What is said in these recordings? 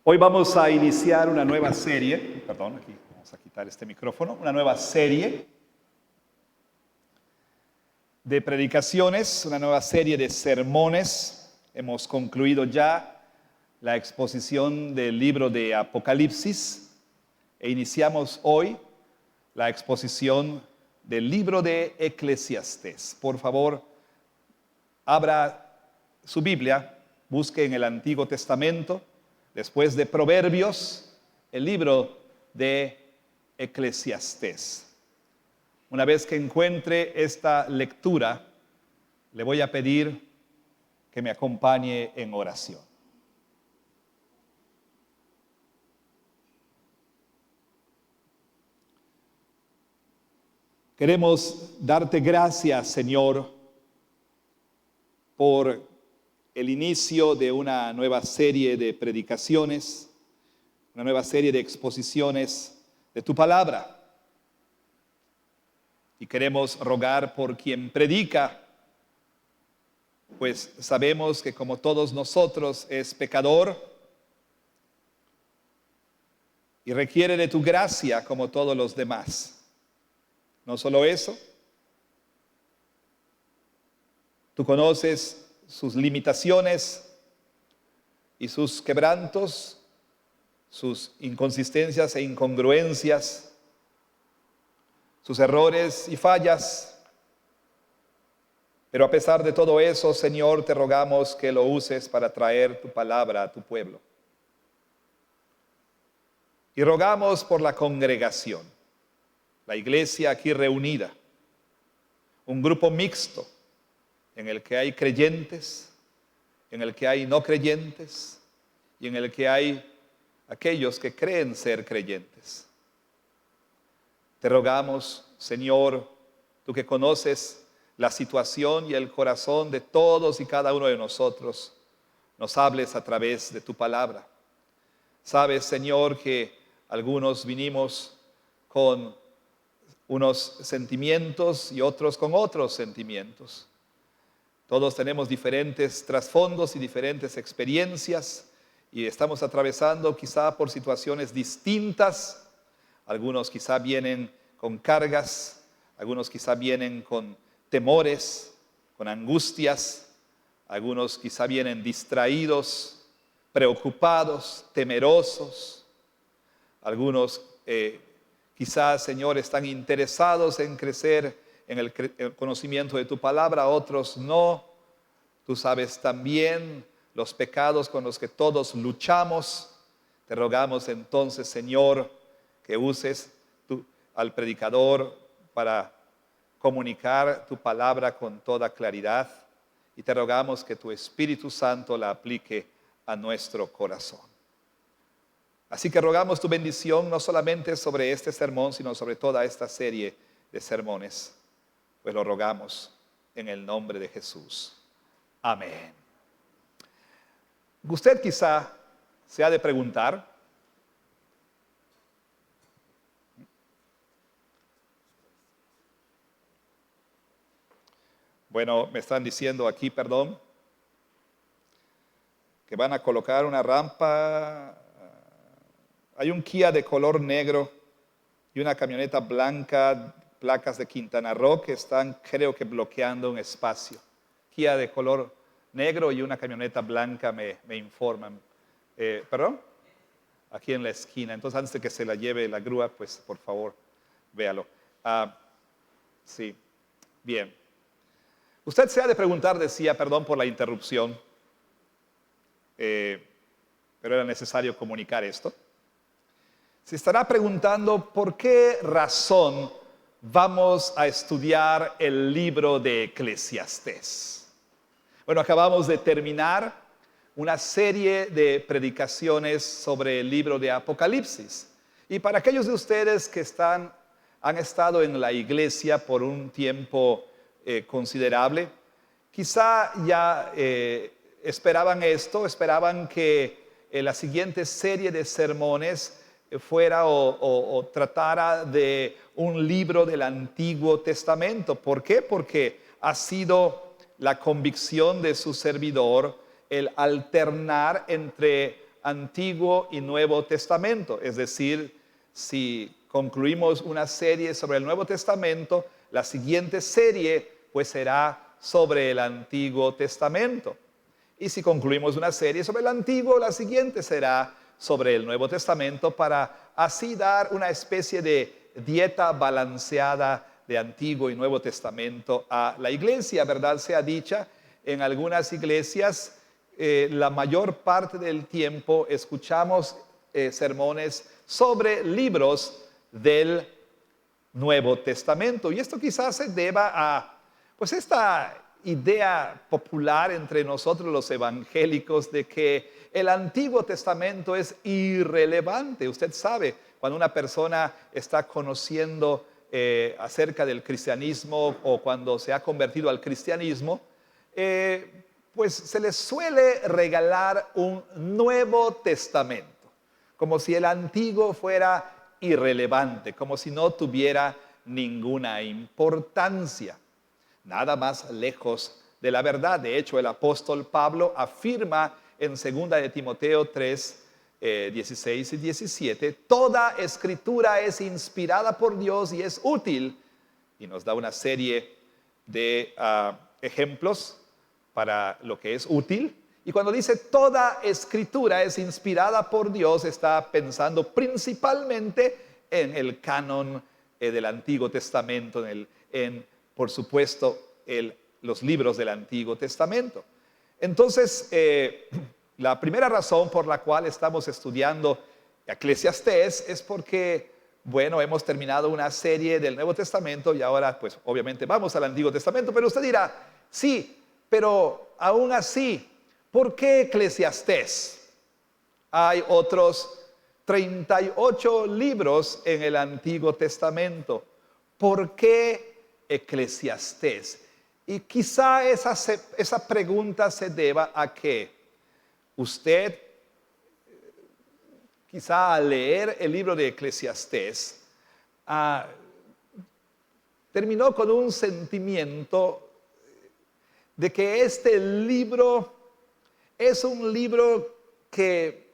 Hoy vamos a iniciar una nueva serie, perdón, aquí vamos a quitar este micrófono, una nueva serie de predicaciones, una nueva serie de sermones. Hemos concluido ya la exposición del libro de Apocalipsis e iniciamos hoy la exposición del libro de Eclesiastés. Por favor, abra su Biblia, busque en el Antiguo Testamento. Después de Proverbios, el libro de Eclesiastés. Una vez que encuentre esta lectura, le voy a pedir que me acompañe en oración. Queremos darte gracias, Señor, por el inicio de una nueva serie de predicaciones, una nueva serie de exposiciones de tu palabra. Y queremos rogar por quien predica, pues sabemos que como todos nosotros es pecador y requiere de tu gracia como todos los demás. No solo eso, tú conoces sus limitaciones y sus quebrantos, sus inconsistencias e incongruencias, sus errores y fallas. Pero a pesar de todo eso, Señor, te rogamos que lo uses para traer tu palabra a tu pueblo. Y rogamos por la congregación, la iglesia aquí reunida, un grupo mixto, en el que hay creyentes, en el que hay no creyentes y en el que hay aquellos que creen ser creyentes. Te rogamos, Señor, tú que conoces la situación y el corazón de todos y cada uno de nosotros, nos hables a través de tu palabra. Sabes, Señor, que algunos vinimos con unos sentimientos y otros con otros sentimientos. Todos tenemos diferentes trasfondos y diferentes experiencias y estamos atravesando quizá por situaciones distintas. Algunos quizá vienen con cargas, algunos quizá vienen con temores, con angustias, algunos quizá vienen distraídos, preocupados, temerosos. Algunos quizá, Señor, están interesados en crecer en el conocimiento de tu palabra, otros no. Tú sabes también los pecados con los que todos luchamos. Te rogamos entonces, Señor, que uses al predicador para comunicar tu palabra con toda claridad. Y te rogamos que tu Espíritu Santo la aplique a nuestro corazón. Así que rogamos tu bendición no solamente sobre este sermón, sino sobre toda esta serie de sermones. Pues lo rogamos en el nombre de Jesús. Amén. Usted quizá se ha de preguntar, bueno, me están diciendo aquí, perdón, que van a colocar una rampa. Hay un Kia de color negro y una camioneta blanca, placas de Quintana Roo, que están, creo que, bloqueando un espacio. Kia de color negro y una camioneta blanca me informan. ¿Perdón? Aquí en la esquina. Entonces, antes de que se la lleve la grúa, pues, por favor, véalo. Sí, bien. Usted se ha de preguntar, decía, perdón por la interrupción, pero era necesario comunicar esto. Se estará preguntando por qué razón vamos a estudiar el libro de Eclesiastés. Bueno, acabamos de terminar una serie de predicaciones sobre el libro de Apocalipsis. Y para aquellos de ustedes que han estado en la iglesia por un tiempo considerable, quizá ya esperaban esto, esperaban que la siguiente serie de sermones fuera o tratara de un libro del Antiguo Testamento. ¿Por qué? Porque ha sido la convicción de su servidor el alternar entre Antiguo y Nuevo Testamento. Es decir, si concluimos una serie sobre el Nuevo Testamento, la siguiente serie pues será sobre el Antiguo Testamento. Y si concluimos una serie sobre el Antiguo, la siguiente será sobre el Nuevo Testamento, para así dar una especie de dieta balanceada de Antiguo y Nuevo Testamento a la iglesia. Verdad sea dicha, en algunas iglesias la mayor parte del tiempo escuchamos sermones sobre libros del Nuevo Testamento. Y esto quizás se deba a pues esta idea popular entre nosotros los evangélicos de que el Antiguo Testamento es irrelevante. Usted sabe, cuando una persona está conociendo acerca del cristianismo o cuando se ha convertido al cristianismo, pues se les suele regalar un Nuevo Testamento, como si el Antiguo fuera irrelevante, como si no tuviera ninguna importancia. Nada más lejos de la verdad. De hecho, el apóstol Pablo afirma en 2 de Timoteo 3, 16 y 17, toda escritura es inspirada por Dios y es útil. Y nos da una serie de ejemplos para lo que es útil. Y cuando dice toda escritura es inspirada por Dios, está pensando principalmente en el canon del Antiguo Testamento, por supuesto, los libros del Antiguo Testamento. Entonces, la primera razón por la cual estamos estudiando Eclesiastés es porque, bueno, hemos terminado una serie del Nuevo Testamento y ahora, pues, obviamente vamos al Antiguo Testamento. Pero usted dirá, sí, pero aún así, ¿por qué Eclesiastés? Hay otros 38 libros en el Antiguo Testamento. ¿Por qué Eclesiastés? Y quizá esa pregunta se deba a que usted, quizá al leer el libro de Eclesiastés, terminó con un sentimiento de que este libro es un libro que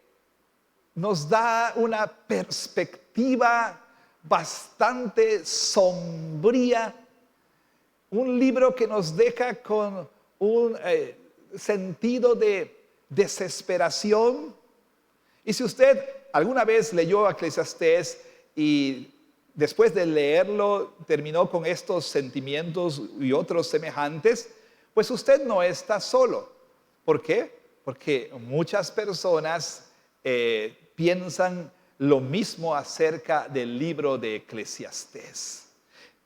nos da una perspectiva bastante sombría, un libro que nos deja con un sentido de desesperación. Y si usted alguna vez leyó Eclesiastés y después de leerlo terminó con estos sentimientos y otros semejantes, pues usted no está solo. ¿Por qué? Porque muchas personas piensan lo mismo acerca del libro de Eclesiastés.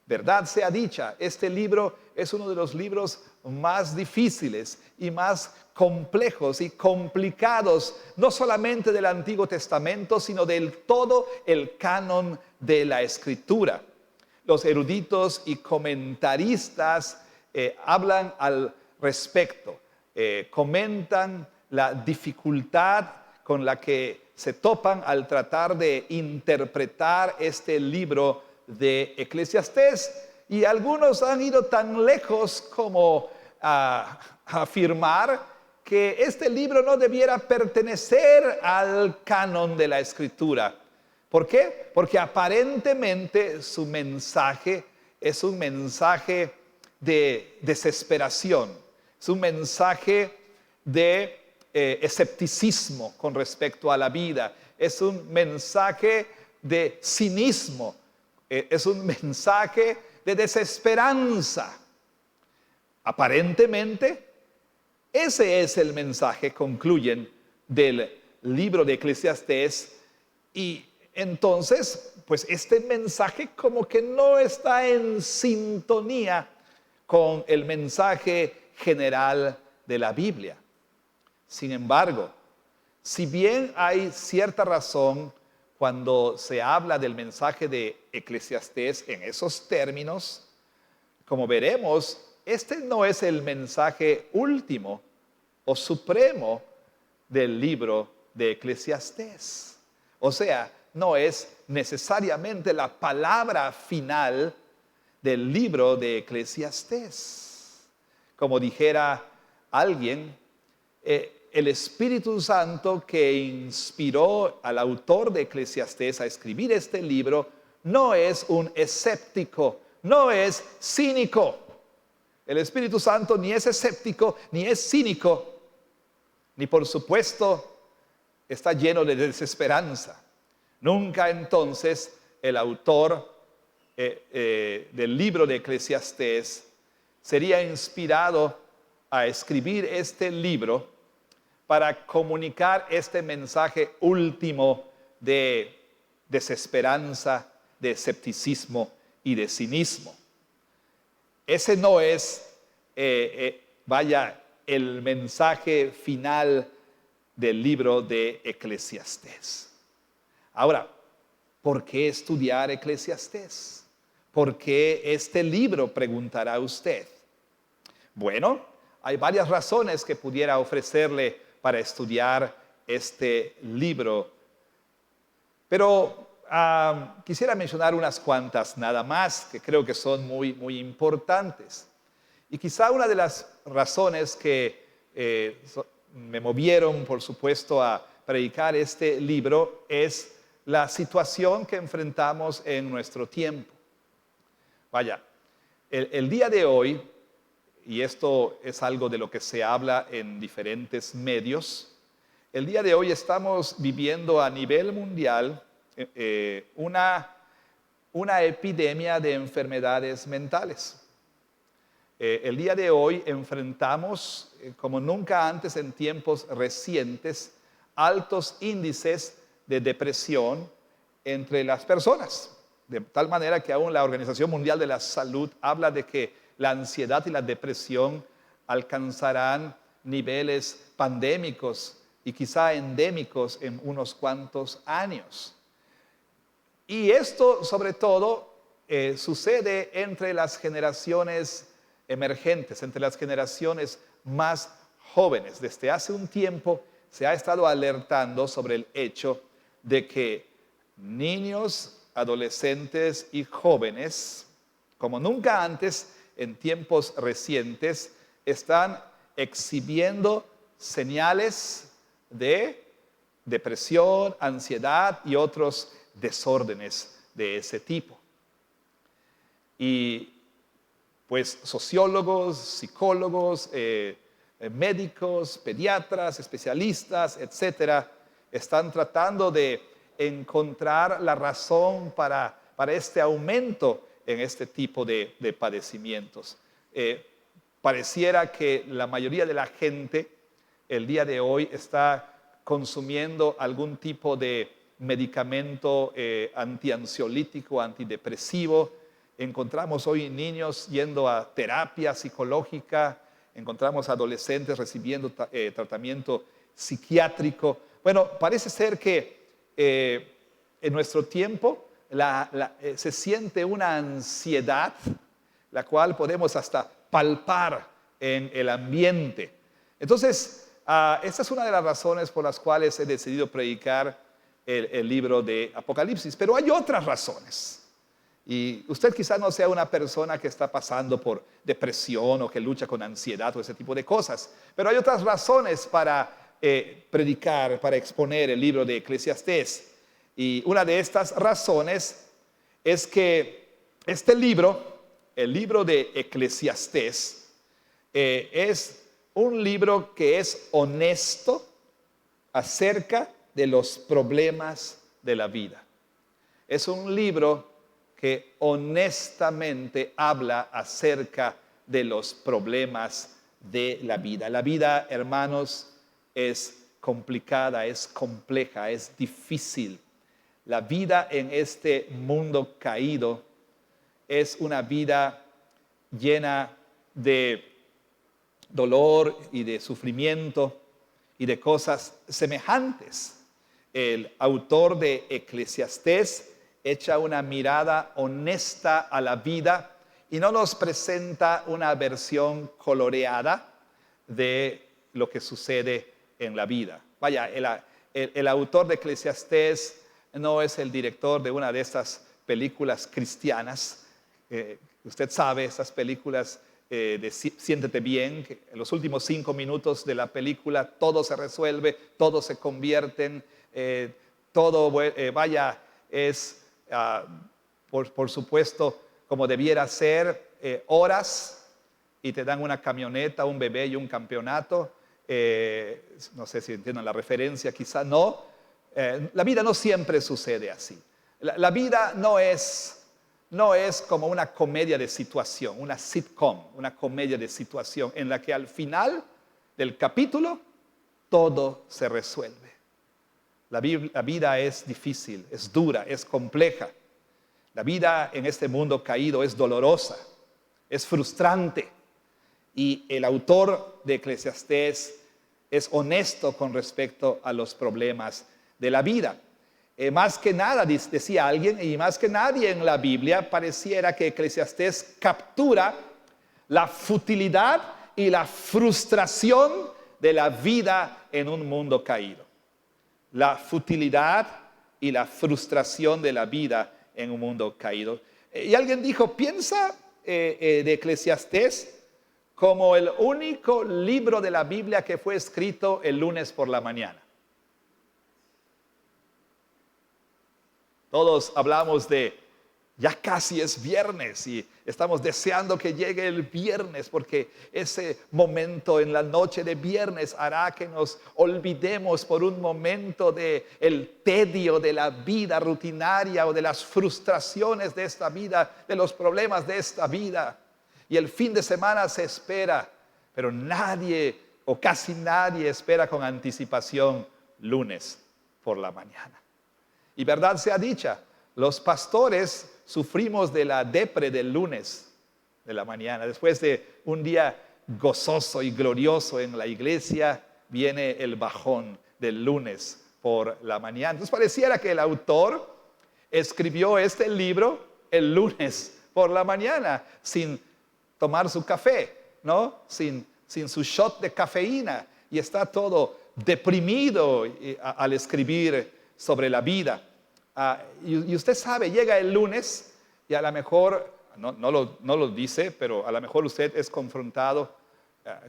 Verdad sea dicha, este libro es uno de los libros más difíciles y más complejos y complicados, no solamente del Antiguo Testamento, sino del todo el canon de la Escritura. Los eruditos y comentaristas hablan al respecto, comentan la dificultad con la que se topan al tratar de interpretar este libro de Eclesiastés, y algunos han ido tan lejos como a afirmar que este libro no debiera pertenecer al canon de la Escritura. ¿Por qué? Porque aparentemente su mensaje es un mensaje de desesperación, es un mensaje de escepticismo con respecto a la vida, es un mensaje de cinismo, es un mensaje de desesperanza. Aparentemente, ese es el mensaje, concluyen, del libro de Eclesiastés. Y entonces, pues este mensaje como que no está en sintonía con el mensaje general de la Biblia. Sin embargo, si bien hay cierta razón cuando se habla del mensaje de Eclesiastés en esos términos, como veremos, este no es el mensaje último o supremo del libro de Eclesiastés. O sea, no es necesariamente la palabra final del libro de Eclesiastés. Como dijera alguien, el Espíritu Santo que inspiró al autor de Eclesiastés a escribir este libro no es un escéptico, no es cínico. El Espíritu Santo ni es escéptico, ni es cínico, ni por supuesto está lleno de desesperanza. Nunca entonces el autor del libro de Eclesiastés sería inspirado a escribir este libro para comunicar este mensaje último de desesperanza, de escepticismo y de cinismo. Ese no es, el mensaje final del libro de Eclesiastés. Ahora, ¿por qué estudiar Eclesiastés? ¿Por qué este libro?, preguntará usted. Bueno, hay varias razones que pudiera ofrecerle para estudiar este libro, pero quisiera mencionar unas cuantas nada más que creo que son muy, muy importantes. Y quizá una de las razones que me movieron, por supuesto, a predicar este libro es la situación que enfrentamos en nuestro tiempo. Vaya, el día de hoy, y esto es algo de lo que se habla en diferentes medios, el día de hoy estamos viviendo a nivel mundial una epidemia de enfermedades mentales. El día de hoy enfrentamos, como nunca antes en tiempos recientes, altos índices de depresión entre las personas. De tal manera que aún la Organización Mundial de la Salud habla de que la ansiedad y la depresión alcanzarán niveles pandémicos y quizá endémicos en unos cuantos años. Y esto, sobre todo, sucede entre las generaciones emergentes, entre las generaciones más jóvenes. Desde hace un tiempo se ha estado alertando sobre el hecho de que niños, adolescentes y jóvenes, como nunca antes en tiempos recientes, están exhibiendo señales de depresión, ansiedad y otros desórdenes de ese tipo. Y pues sociólogos, psicólogos, médicos, pediatras, especialistas, etcétera, están tratando de encontrar la razón para este aumento en este tipo de padecimientos. Pareciera que la mayoría de la gente el día de hoy está consumiendo algún tipo de medicamento antiansiolítico, antidepresivo. Encontramos hoy niños yendo a terapia psicológica, encontramos adolescentes recibiendo tratamiento psiquiátrico. Bueno, parece ser que en nuestro tiempo se siente una ansiedad, la cual podemos hasta palpar en el ambiente. Entonces, esta es una de las razones por las cuales he decidido predicar el libro de Apocalipsis. Pero hay otras razones. Y usted quizás no sea una persona que está pasando por depresión o que lucha con ansiedad o ese tipo de cosas. Pero hay otras razones para predicar, para exponer el libro de Eclesiastés. Y una de estas razones es que este libro, el libro de Eclesiastés, es un libro que es honesto acerca de los problemas de la vida. Es un libro que honestamente habla acerca de los problemas de la vida. La vida, hermanos, es complicada, es compleja, es difícil. La vida en este mundo caído es una vida llena de dolor y de sufrimiento y de cosas semejantes. El autor de Eclesiastés echa una mirada honesta a la vida y no nos presenta una versión coloreada de lo que sucede en la vida. Vaya, el autor de Eclesiastés no es el director de una de estas películas cristianas. Usted sabe, estas películas Siéntete bien, que en los últimos 5 minutos de la película todo se resuelve, todo se convierte, todo es por supuesto como debiera ser, horas, y te dan una camioneta, un bebé y un campeonato. No sé si entienden la referencia, quizá no. La vida no siempre sucede así. La vida no es como una comedia de situación, una sitcom, una comedia de situación en la que al final del capítulo todo se resuelve. La vida es difícil, es dura, es compleja. La vida en este mundo caído es dolorosa, es frustrante. Y el autor de Eclesiastés es honesto con respecto a los problemas de la vida. Más que nada, decía alguien, y más que nadie en la Biblia, pareciera que Eclesiastés captura la futilidad y la frustración de la vida en un mundo caído. La futilidad y la frustración de la vida en un mundo caído. Y alguien dijo, piensa de Eclesiastés como el único libro de la Biblia que fue escrito el lunes por la mañana. Todos hablamos de ya casi es viernes y estamos deseando que llegue el viernes, porque ese momento en la noche de viernes hará que nos olvidemos por un momento del tedio de la vida rutinaria o de las frustraciones de esta vida, de los problemas de esta vida. Y el fin de semana se espera, pero nadie o casi nadie espera con anticipación lunes por la mañana. Y verdad sea dicha, los pastores sufrimos de la depre del lunes de la mañana. Después de un día gozoso y glorioso en la iglesia, viene el bajón del lunes por la mañana. Entonces pareciera que el autor escribió este libro el lunes por la mañana, sin tomar su café, ¿no? Sin su shot de cafeína, y está todo deprimido al escribir sobre la vida. Y usted sabe, llega el lunes y a lo mejor, no lo dice, pero a lo mejor usted es confrontado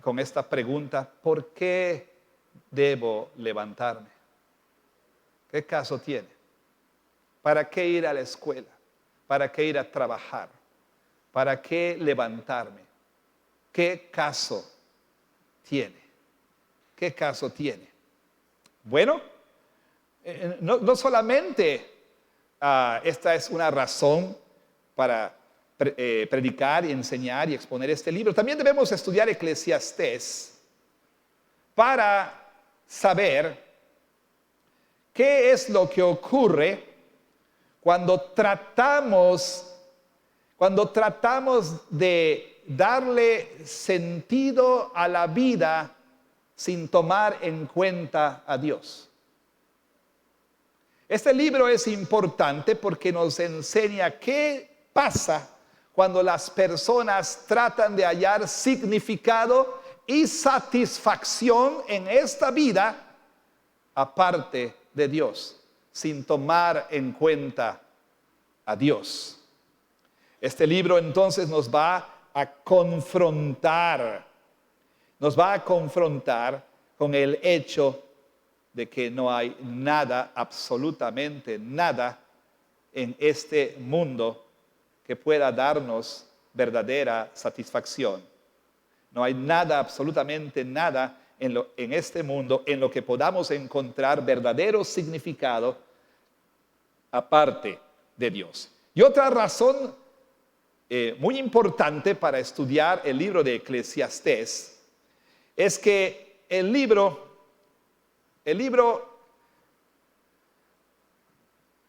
con esta pregunta: ¿por qué debo levantarme? ¿Qué caso tiene? ¿Para qué ir a la escuela? ¿Para qué ir a trabajar? ¿Para qué levantarme? ¿Qué caso tiene? ¿Qué caso tiene? Bueno, no solamente esta es una razón para predicar y enseñar y exponer este libro, también debemos estudiar Eclesiastés para saber qué es lo que ocurre cuando tratamos de darle sentido a la vida sin tomar en cuenta a Dios. Este libro es importante porque nos enseña qué pasa cuando las personas tratan de hallar significado y satisfacción en esta vida aparte de Dios, sin tomar en cuenta a Dios. Este libro entonces nos va a confrontar con el hecho de que no hay nada, absolutamente nada, en este mundo que pueda darnos verdadera satisfacción. No hay nada, absolutamente nada en este mundo en lo que podamos encontrar verdadero significado aparte de Dios. Y otra razón muy importante para estudiar el libro de Eclesiastés es que el libro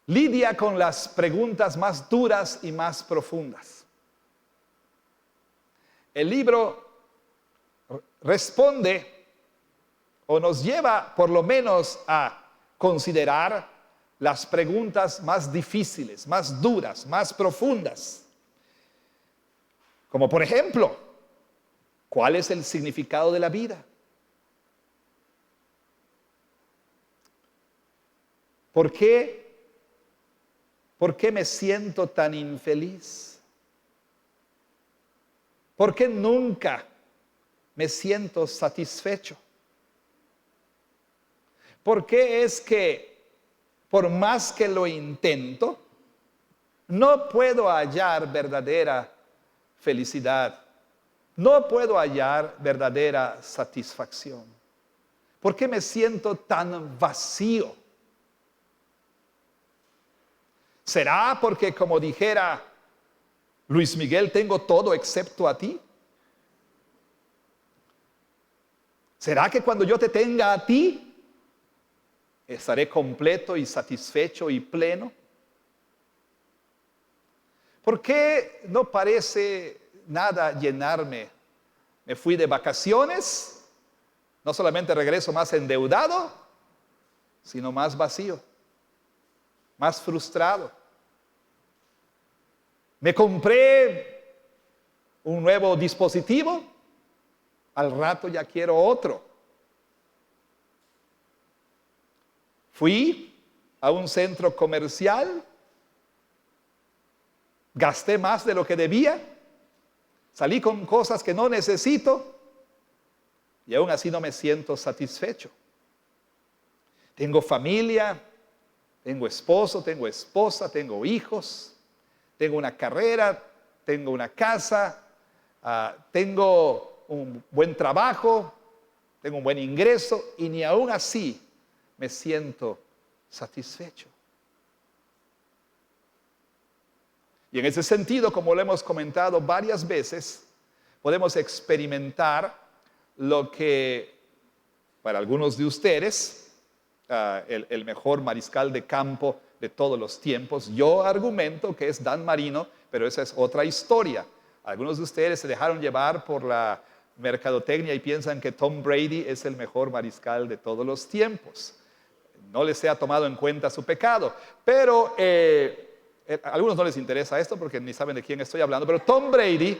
lidia con las preguntas más duras y más profundas. El libro responde o nos lleva por lo menos a considerar las preguntas más difíciles, más duras, más profundas. Como por ejemplo, ¿cuál es el significado de la vida? ¿Por qué me siento tan infeliz? ¿Por qué nunca me siento satisfecho? ¿Por qué es que por más que lo intento, no puedo hallar verdadera felicidad? No puedo hallar verdadera satisfacción. ¿Por qué me siento tan vacío? ¿Será porque, como dijera Luis Miguel, tengo todo excepto a ti? ¿Será que cuando yo te tenga a ti, estaré completo y satisfecho y pleno? ¿Por qué no parece nada llenarme? Me fui de vacaciones, no solamente regreso más endeudado, sino más vacío, más frustrado. Me compré un nuevo dispositivo, al rato ya quiero otro. Fui a un centro comercial, gasté más de lo que debía, salí con cosas que no necesito y aún así no me siento satisfecho. Tengo familia, tengo esposo, tengo esposa, tengo hijos, tengo una carrera, tengo una casa, tengo un buen trabajo, tengo un buen ingreso y ni aún así me siento satisfecho. Y en ese sentido, como lo hemos comentado varias veces, podemos experimentar lo que para algunos de ustedes, el mejor mariscal de campo de todos los tiempos, yo argumento que es Dan Marino, pero esa es otra historia. Algunos de ustedes se dejaron llevar por la mercadotecnia y piensan que Tom Brady es el mejor mariscal de todos los tiempos. No les sea tomado en cuenta su pecado, pero a algunos no les interesa esto porque ni saben de quién estoy hablando, pero Tom Brady,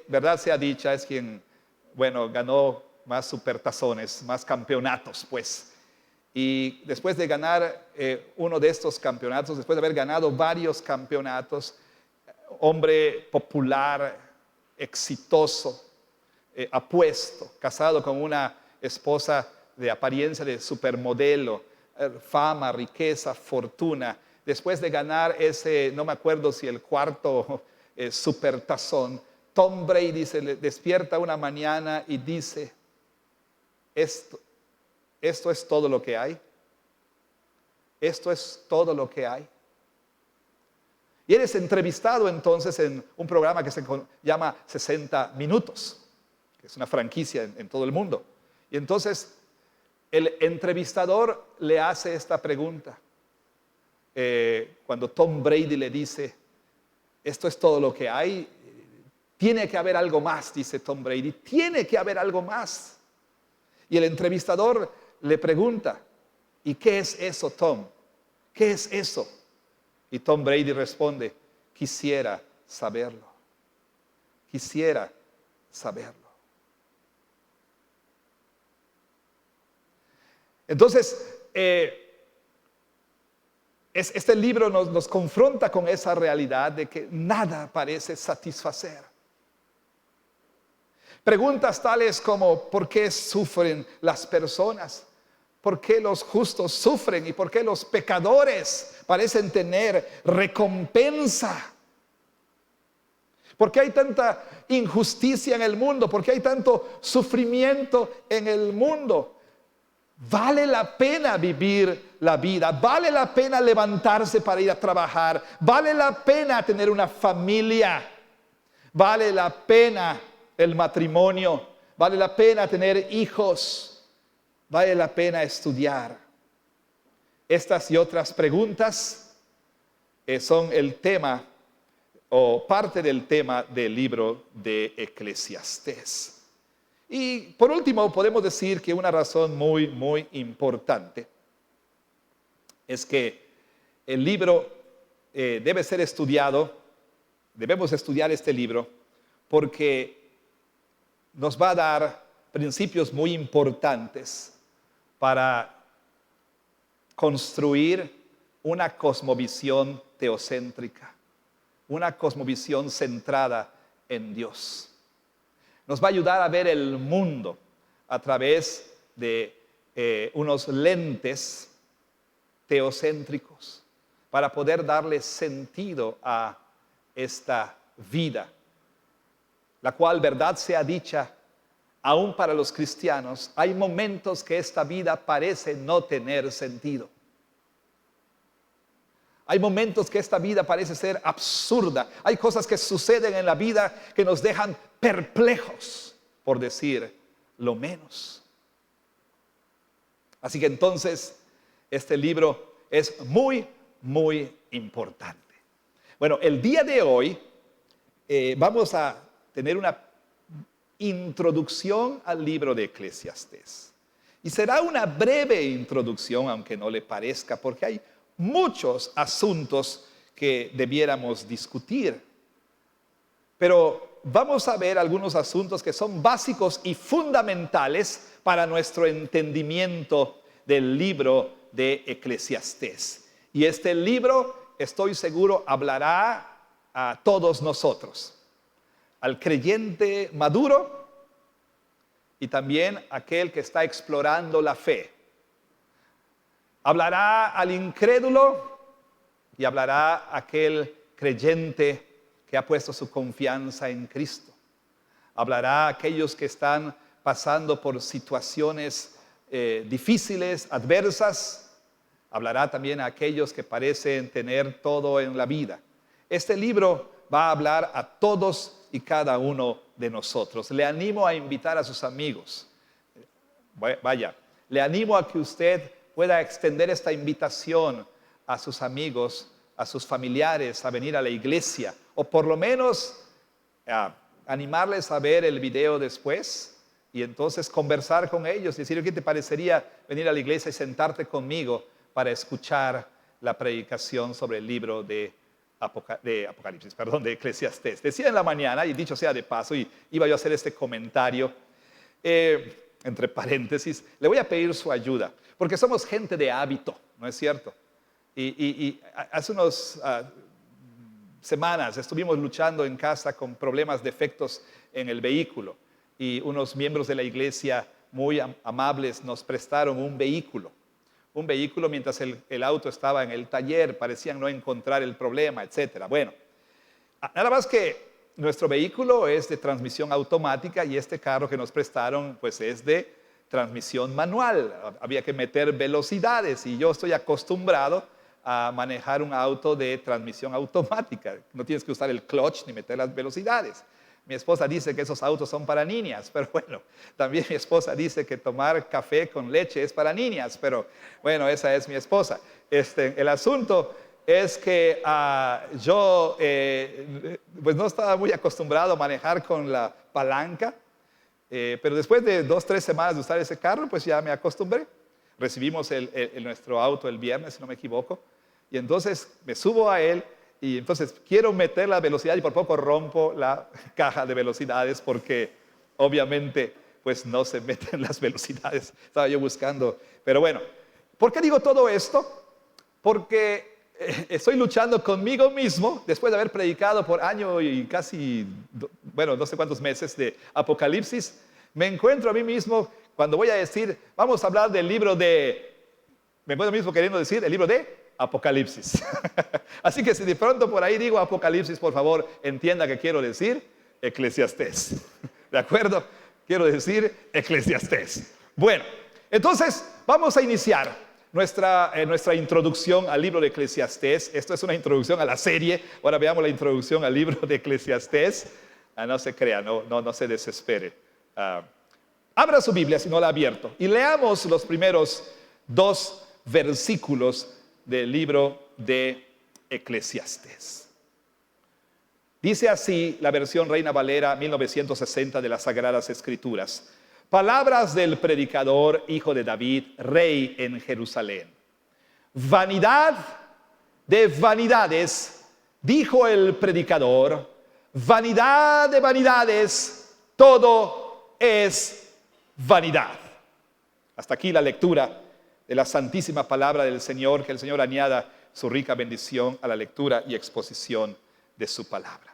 verdad sea dicha, es quien, bueno, ganó más supertazones, más campeonatos, pues. Y después de ganar uno de estos campeonatos, después de haber ganado varios campeonatos, hombre popular, exitoso, apuesto, casado con una esposa de apariencia de supermodelo, fama, riqueza, fortuna. Después de ganar ese, no me acuerdo si el cuarto supertazón, Tom Brady se le despierta una mañana y dice, esto es todo lo que hay. Esto es todo lo que hay. Y eres entrevistado entonces en un programa que se llama 60 Minutos, que es una franquicia en todo el mundo. Y entonces el entrevistador le hace esta pregunta. Cuando Tom Brady le dice, esto es todo lo que hay, tiene que haber algo más, dice Tom Brady, tiene que haber algo más. Y el entrevistador le pregunta, ¿y qué es eso, Tom? ¿Qué es eso? Y Tom Brady responde, quisiera saberlo. Quisiera saberlo. Entonces, este libro nos confronta con esa realidad de que nada parece satisfacer. Preguntas tales como, ¿por qué sufren las personas? ¿Por qué los justos sufren y por qué los pecadores parecen tener recompensa? ¿Por qué hay tanta injusticia en el mundo? ¿Por qué hay tanto sufrimiento en el mundo? ¿Vale la pena vivir la vida? ¿Vale la pena levantarse para ir a trabajar? ¿Vale la pena tener una familia? ¿Vale la pena el matrimonio? ¿Vale la pena tener hijos? ¿Vale la pena estudiar? Estas y otras preguntas son el tema o parte del tema del libro de Eclesiastés. Y por último, podemos decir que una razón muy, muy importante es que el libro debe ser estudiado, debemos estudiar este libro porque nos va a dar principios muy importantes para construir una cosmovisión teocéntrica, una cosmovisión centrada en Dios. Nos va a ayudar a ver el mundo a través de unos lentes teocéntricos para poder darle sentido a esta vida, la cual, verdad sea dicha, aún para los cristianos, hay momentos que esta vida parece no tener sentido. Hay momentos que esta vida parece ser absurda. Hay cosas que suceden en la vida que nos dejan perplejos, por decir lo menos. Así que entonces, este libro es muy, muy importante. Bueno, el día de hoy vamos a tener una introducción al libro de Eclesiastés. Y será una breve introducción, aunque no le parezca, porque hay muchos asuntos que debiéramos discutir. Pero vamos a ver algunos asuntos que son básicos y fundamentales para nuestro entendimiento del libro de Eclesiastés. Y este libro, estoy seguro, hablará a todos nosotros. Al creyente maduro y también aquel que está explorando la fe. Hablará al incrédulo y hablará a aquel creyente que ha puesto su confianza en Cristo. Hablará a aquellos que están pasando por situaciones difíciles, adversas. Hablará también a aquellos que parecen tener todo en la vida. Este libro va a hablar a todos y cada uno de nosotros. Le animo a invitar a sus amigos. Vaya, le animo a que usted pueda extender esta invitación a sus amigos, a sus familiares, a venir a la iglesia, o por lo menos animarles a ver el video después y entonces conversar con ellos, decir, ¿qué te parecería venir a la iglesia y sentarte conmigo para escuchar la predicación sobre el libro de Eclesiastés? Decía en la mañana, y dicho sea de paso, y iba yo a hacer este comentario, entre paréntesis, le voy a pedir su ayuda, porque somos gente de hábito, ¿no es cierto? Y hace unas semanas estuvimos luchando en casa con problemas, defectos en el vehículo, y unos miembros de la iglesia muy amables nos prestaron un vehículo mientras el auto estaba en el taller, parecían no encontrar el problema, etcétera. Bueno, nada más que nuestro vehículo es de transmisión automática y este carro que nos prestaron pues es de transmisión manual. Había que meter velocidades y yo estoy acostumbrado a manejar un auto de transmisión automática. No tienes que usar el clutch ni meter las velocidades. Mi esposa dice que esos autos son para niñas, pero bueno, también mi esposa dice que tomar café con leche es para niñas, pero bueno, esa es mi esposa. El asunto es que yo pues no estaba muy acostumbrado a manejar con la palanca, pero después de 2-3 semanas de usar ese carro, pues ya me acostumbré. Recibimos nuestro auto el viernes, si no me equivoco, y entonces me subo a él, y entonces quiero meter la velocidad y por poco rompo la caja de velocidades porque obviamente pues no se meten las velocidades. Estaba yo buscando, pero bueno, ¿por qué digo todo esto? Porque estoy luchando conmigo mismo después de haber predicado por año y casi, bueno, no sé cuántos meses de Apocalipsis. Me encuentro a mí mismo cuando voy a decir, vamos a hablar del libro de, me encuentro mismo queriendo decir el libro de Apocalipsis. Así que si de pronto por ahí digo Apocalipsis, por favor, entienda que quiero decir Eclesiastés. ¿De acuerdo? Quiero decir Eclesiastés. Bueno, entonces vamos a iniciar nuestra introducción al libro de Eclesiastés. Esto es una introducción a la serie. Ahora veamos la introducción al libro de Eclesiastés. No se crea, no se desespere. Abra su Biblia si no la ha abierto y leamos los primeros 2 versículos del libro de Eclesiastés. Dice así la versión Reina Valera 1960 de las Sagradas Escrituras. Palabras del predicador, hijo de David, rey en Jerusalén. Vanidad de vanidades, dijo el predicador, vanidad de vanidades, todo es vanidad. Hasta aquí la lectura de la santísima palabra del Señor. Que el Señor añada su rica bendición a la lectura y exposición de su palabra.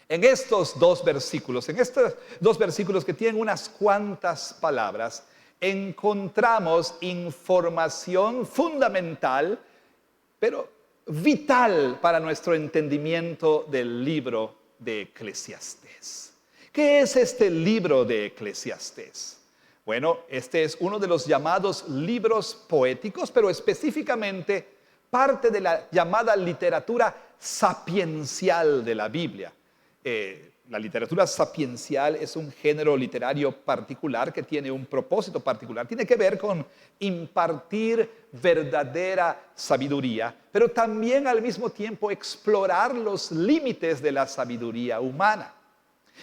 En estos dos versículos, que tienen unas cuantas palabras, encontramos información fundamental, pero vital para nuestro entendimiento del libro de Eclesiastés. ¿Qué es este libro de Eclesiastés? Bueno, este es uno de los llamados libros poéticos, pero específicamente parte de la llamada literatura sapiencial de la Biblia. La literatura sapiencial es un género literario particular que tiene un propósito particular. Tiene que ver con impartir verdadera sabiduría, pero también al mismo tiempo explorar los límites de la sabiduría humana.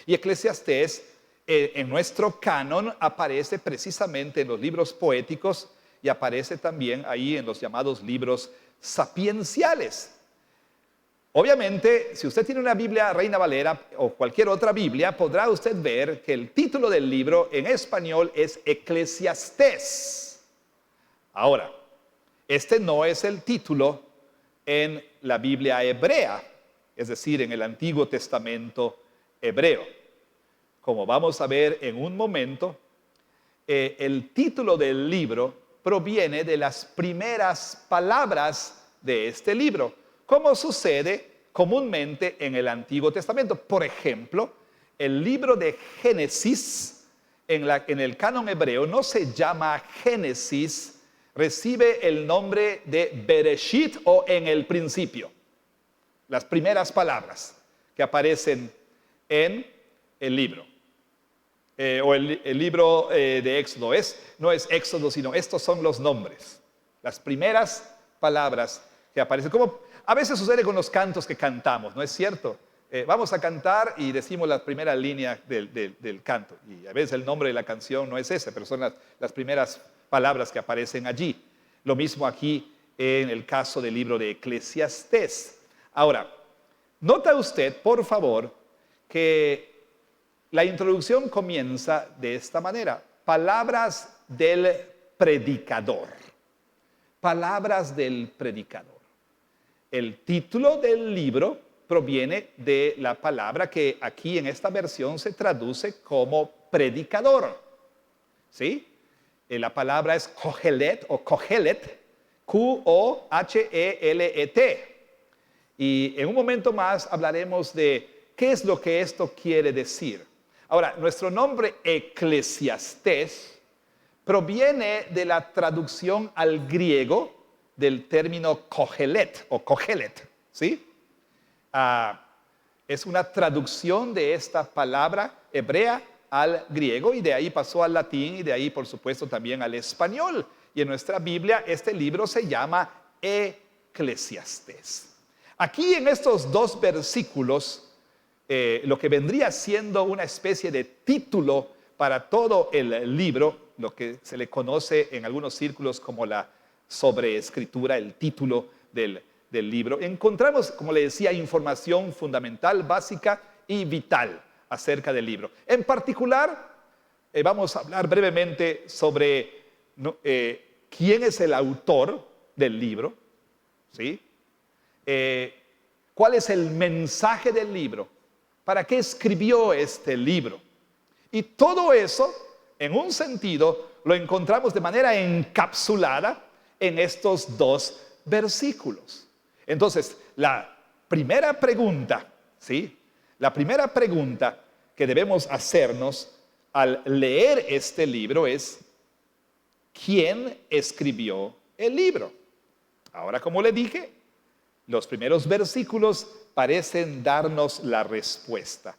Y Eclesiastés en nuestro canon aparece precisamente en los libros poéticos y aparece también ahí en los llamados libros sapienciales. Obviamente, si usted tiene una Biblia Reina Valera o cualquier otra Biblia, podrá usted ver que el título del libro en español es Eclesiastés. Ahora, este no es el título en la Biblia hebrea, es decir, en el Antiguo Testamento hebreo. Como vamos a ver en un momento, el título del libro proviene de las primeras palabras de este libro, como sucede comúnmente en el Antiguo Testamento. Por ejemplo, el libro de Génesis en el canon hebreo no se llama Génesis, recibe el nombre de Bereshit o en el principio. Las primeras palabras que aparecen en el libro. O el libro de Éxodo. No es Éxodo, sino estos son los nombres. Las primeras palabras que aparecen. Como a veces sucede con los cantos que cantamos, ¿no es cierto? Vamos a cantar y decimos la primera línea del canto. Y a veces el nombre de la canción no es ese, pero son las primeras palabras que aparecen allí. Lo mismo aquí en el caso del libro de Eclesiastés. Ahora, nota usted, por favor, que la introducción comienza de esta manera. Palabras del predicador. Palabras del predicador. El título del libro proviene de la palabra que aquí en esta versión se traduce como predicador. ¿Sí? La palabra es Kohelet o Kohelet, Q-O-H-E-L-E-T. Y en un momento más hablaremos de qué es lo que esto quiere decir. Ahora, nuestro nombre Eclesiastés proviene de la traducción al griego del término Kohelet o Kohelet, ¿sí? Es una traducción de esta palabra hebrea al griego y de ahí pasó al latín y de ahí, por supuesto, también al español. Y en nuestra Biblia este libro se llama Eclesiastés. Aquí en estos dos versículos, lo que vendría siendo una especie de título para todo el libro, lo que se le conoce en algunos círculos como la sobreescritura, el título del libro, encontramos, como le decía, información fundamental, básica y vital acerca del libro. En particular, vamos a hablar brevemente sobre quién es el autor del libro, ¿sí? ¿Cuál es el mensaje del libro? ¿Para qué escribió este libro? Y todo eso, en un sentido, lo encontramos de manera encapsulada en estos dos versículos. Entonces, la primera pregunta, ¿sí? La primera pregunta que debemos hacernos al leer este libro es, ¿quién escribió el libro? Ahora, como le dije, los primeros versículos parecen darnos la respuesta.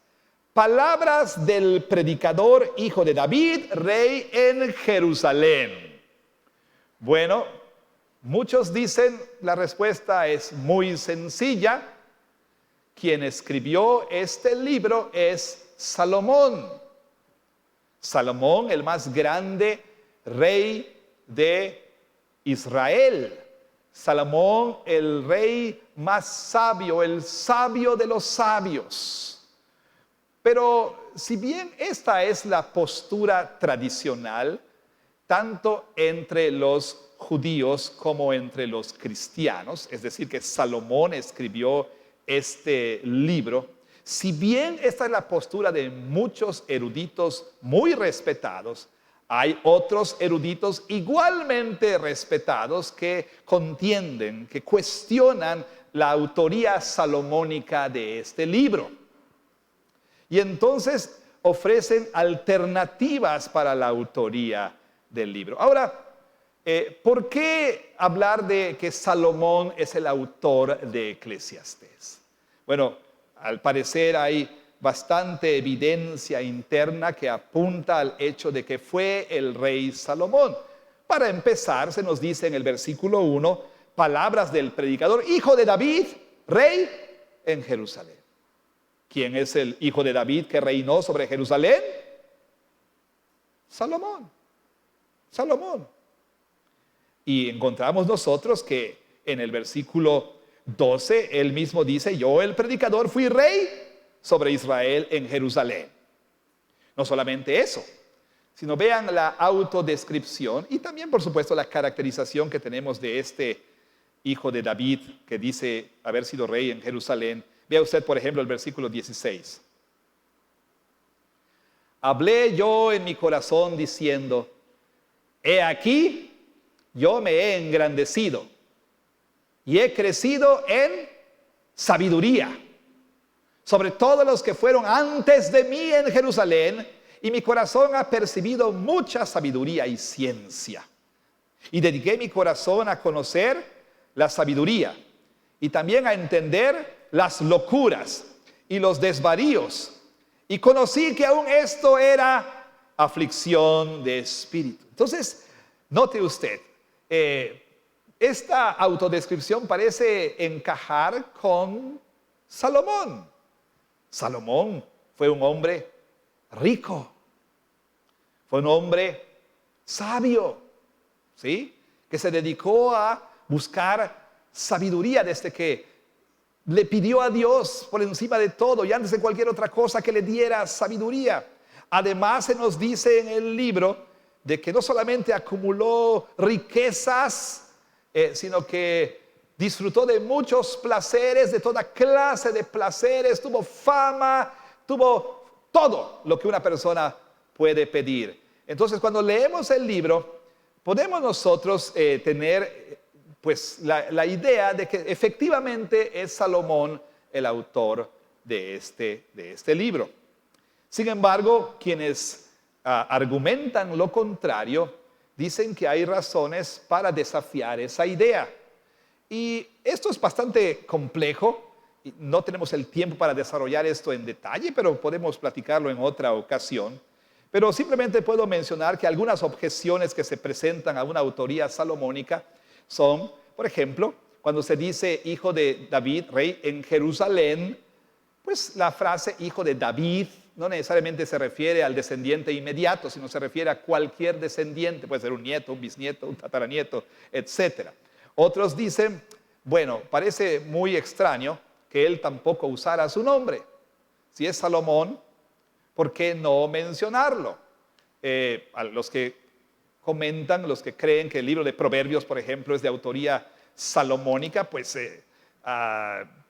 Palabras del predicador, hijo de David, rey en Jerusalén. Bueno, muchos dicen la respuesta es muy sencilla. Quien escribió este libro es Salomón. Salomón, el más grande rey de Israel. Salomón, el rey más sabio, el sabio de los sabios. Pero si bien esta es la postura tradicional, tanto entre los judíos como entre los cristianos, es decir, que Salomón escribió este libro, si bien esta es la postura de muchos eruditos muy respetados, hay otros eruditos igualmente respetados que contienden, que cuestionan la autoría salomónica de este libro. Y entonces ofrecen alternativas para la autoría del libro. Ahora, ¿por qué hablar de que Salomón es el autor de Eclesiastés? Bueno, al parecer hay bastante evidencia interna que apunta al hecho de que fue el rey Salomón. Para empezar, se nos dice en el versículo 1, palabras del predicador, hijo de David, rey en Jerusalén. ¿Quién es el hijo de David que reinó sobre Jerusalén? Salomón. Salomón. Y encontramos nosotros que en el versículo 12, él mismo dice, yo el predicador fui rey sobre Israel en Jerusalén. No solamente eso, sino vean la autodescripción y también, por supuesto, la caracterización que tenemos de este hijo de David que dice haber sido rey en Jerusalén. Vea usted, por ejemplo, el versículo 16. Hablé yo en mi corazón diciendo, he aquí, yo me he engrandecido y he crecido en sabiduría sobre todos los que fueron antes de mí en Jerusalén, y mi corazón ha percibido mucha sabiduría y ciencia. Y dediqué mi corazón a conocer la sabiduría y también a entender las locuras y los desvaríos. Y conocí que aún esto era aflicción de espíritu. Entonces, note usted, esta autodescripción parece encajar con Salomón. Salomón fue un hombre rico, fue un hombre sabio, ¿sí? Que se dedicó a buscar sabiduría desde que le pidió a Dios por encima de todo y antes de cualquier otra cosa que le diera sabiduría. Además se nos dice en el libro de que no solamente acumuló riquezas, sino que disfrutó de muchos placeres, de toda clase de placeres, tuvo fama, tuvo todo lo que una persona puede pedir. Entonces, cuando leemos el libro, podemos nosotros tener pues la idea de que efectivamente es Salomón el autor de este libro. Sin embargo, quienes argumentan lo contrario, dicen que hay razones para desafiar esa idea. Y esto es bastante complejo, y no tenemos el tiempo para desarrollar esto en detalle, pero podemos platicarlo en otra ocasión. Pero simplemente puedo mencionar que algunas objeciones que se presentan a una autoría salomónica son, por ejemplo, cuando se dice hijo de David, rey en Jerusalén, pues la frase hijo de David no necesariamente se refiere al descendiente inmediato, sino se refiere a cualquier descendiente, puede ser un nieto, un bisnieto, un tataranieto, etcétera. Otros dicen, bueno, parece muy extraño que él tampoco usara su nombre. Si es Salomón, ¿por qué no mencionarlo? A los que comentan, los que creen que el libro de Proverbios, por ejemplo, es de autoría salomónica, pues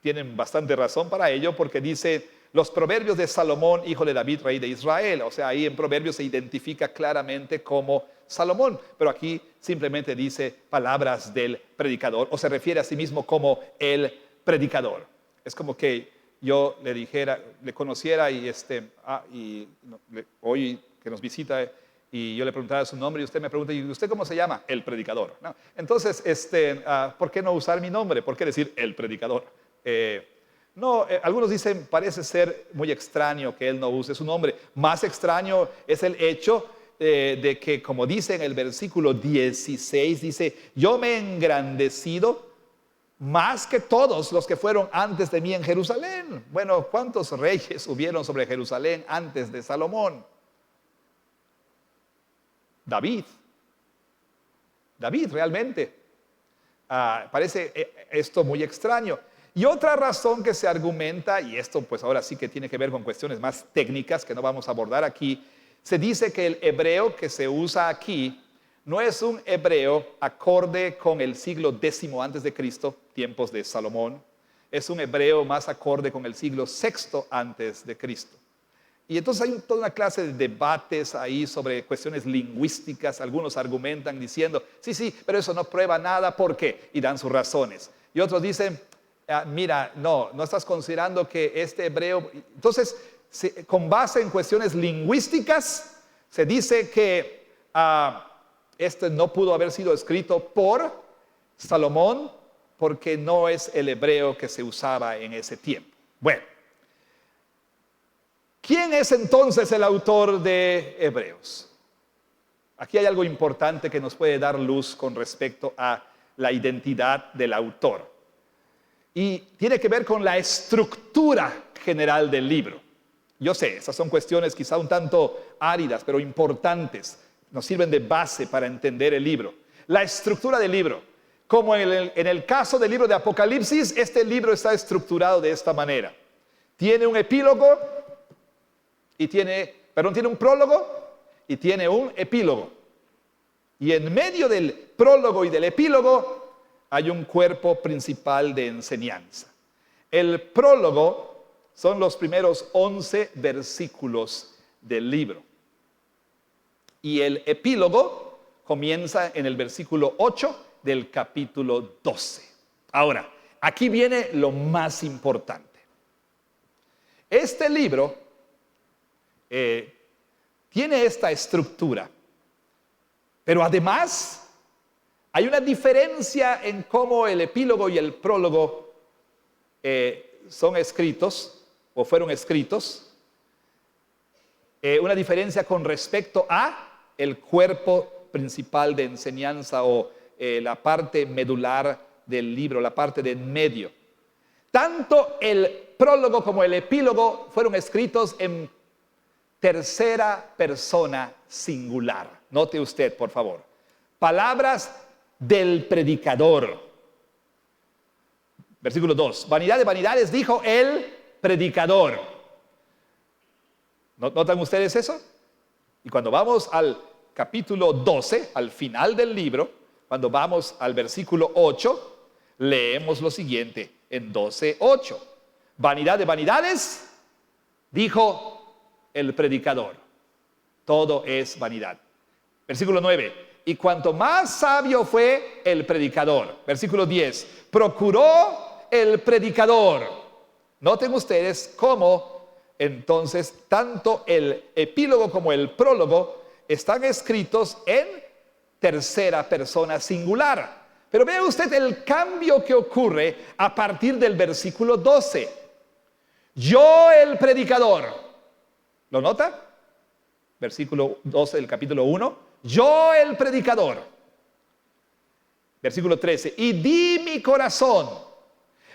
tienen bastante razón para ello, porque dice, los proverbios de Salomón, hijo de David, rey de Israel. O sea, ahí en Proverbios se identifica claramente como Salomón, pero aquí simplemente dice palabras del predicador, o se refiere a sí mismo como el predicador. Es como que yo le dijera, le conociera y hoy que nos visita y yo le preguntara su nombre y usted me pregunta, ¿y usted cómo se llama? El predicador. ¿No? Entonces, ¿por qué no usar mi nombre? ¿Por qué decir el predicador? Algunos dicen, parece ser muy extraño que él no use su nombre. Más extraño es el hecho de que, como dice en el versículo 16, dice, yo me he engrandecido más que todos los que fueron antes de mí en Jerusalén. Bueno, ¿cuántos reyes hubieron sobre Jerusalén antes de Salomón? David realmente. Parece esto muy extraño. Y otra razón que se argumenta, y esto pues ahora sí que tiene que ver con cuestiones más técnicas que no vamos a abordar aquí, se dice que el hebreo que se usa aquí no es un hebreo acorde con el siglo X antes de Cristo, tiempos de Salomón. es un hebreo más acorde con el siglo VI antes de Cristo. Y entonces hay toda una clase de debates ahí sobre cuestiones lingüísticas. Algunos argumentan diciendo, sí, pero eso no prueba nada, ¿por qué? Y dan sus razones. Y otros dicen, mira, no estás considerando que este hebreo... Entonces, con base en cuestiones lingüísticas, se dice que este no pudo haber sido escrito por Salomón, porque no es el hebreo que se usaba en ese tiempo. Bueno, ¿quién es entonces el autor de Hebreos? Aquí hay algo importante que nos puede dar luz con respecto a la identidad del autor. Y tiene que ver con la estructura general del libro. Yo sé, esas son cuestiones quizá un tanto áridas, pero importantes. Nos sirven de base para entender el libro. La estructura del libro. Como en el caso del libro de Apocalipsis, este libro está estructurado de esta manera. Tiene un epílogo tiene un prólogo y tiene un epílogo. Y en medio del prólogo y del epílogo hay un cuerpo principal de enseñanza. El prólogo son los primeros 11 versículos del libro. Y el epílogo comienza en el versículo 8 del capítulo 12. Ahora, aquí viene lo más importante. Este libro tiene esta estructura, pero además hay una diferencia en cómo el epílogo y el prólogo son escritos o fueron escritos. Una diferencia con respecto a el cuerpo principal de enseñanza o la parte medular del libro, la parte de en medio. Tanto el prólogo como el epílogo fueron escritos en tercera persona singular. Note usted, por favor. Palabras del predicador. Versículo 2. Vanidad de vanidades, dijo el predicador. ¿Notan ustedes eso? Y cuando vamos al capítulo 12, al final del libro, cuando vamos al versículo 8, leemos lo siguiente en 12:8. Vanidad de vanidades, dijo el predicador. Todo es vanidad. Versículo 9. Y cuanto más sabio fue el predicador. Versículo 10. Procuró el predicador. Noten ustedes cómo entonces tanto el epílogo como el prólogo están escritos en tercera persona singular. Pero vea usted el cambio que ocurre a partir del versículo 12. Yo el predicador. ¿Lo nota? Versículo 12 del capítulo 1. Yo el predicador. Versículo 13. Y di mi corazón.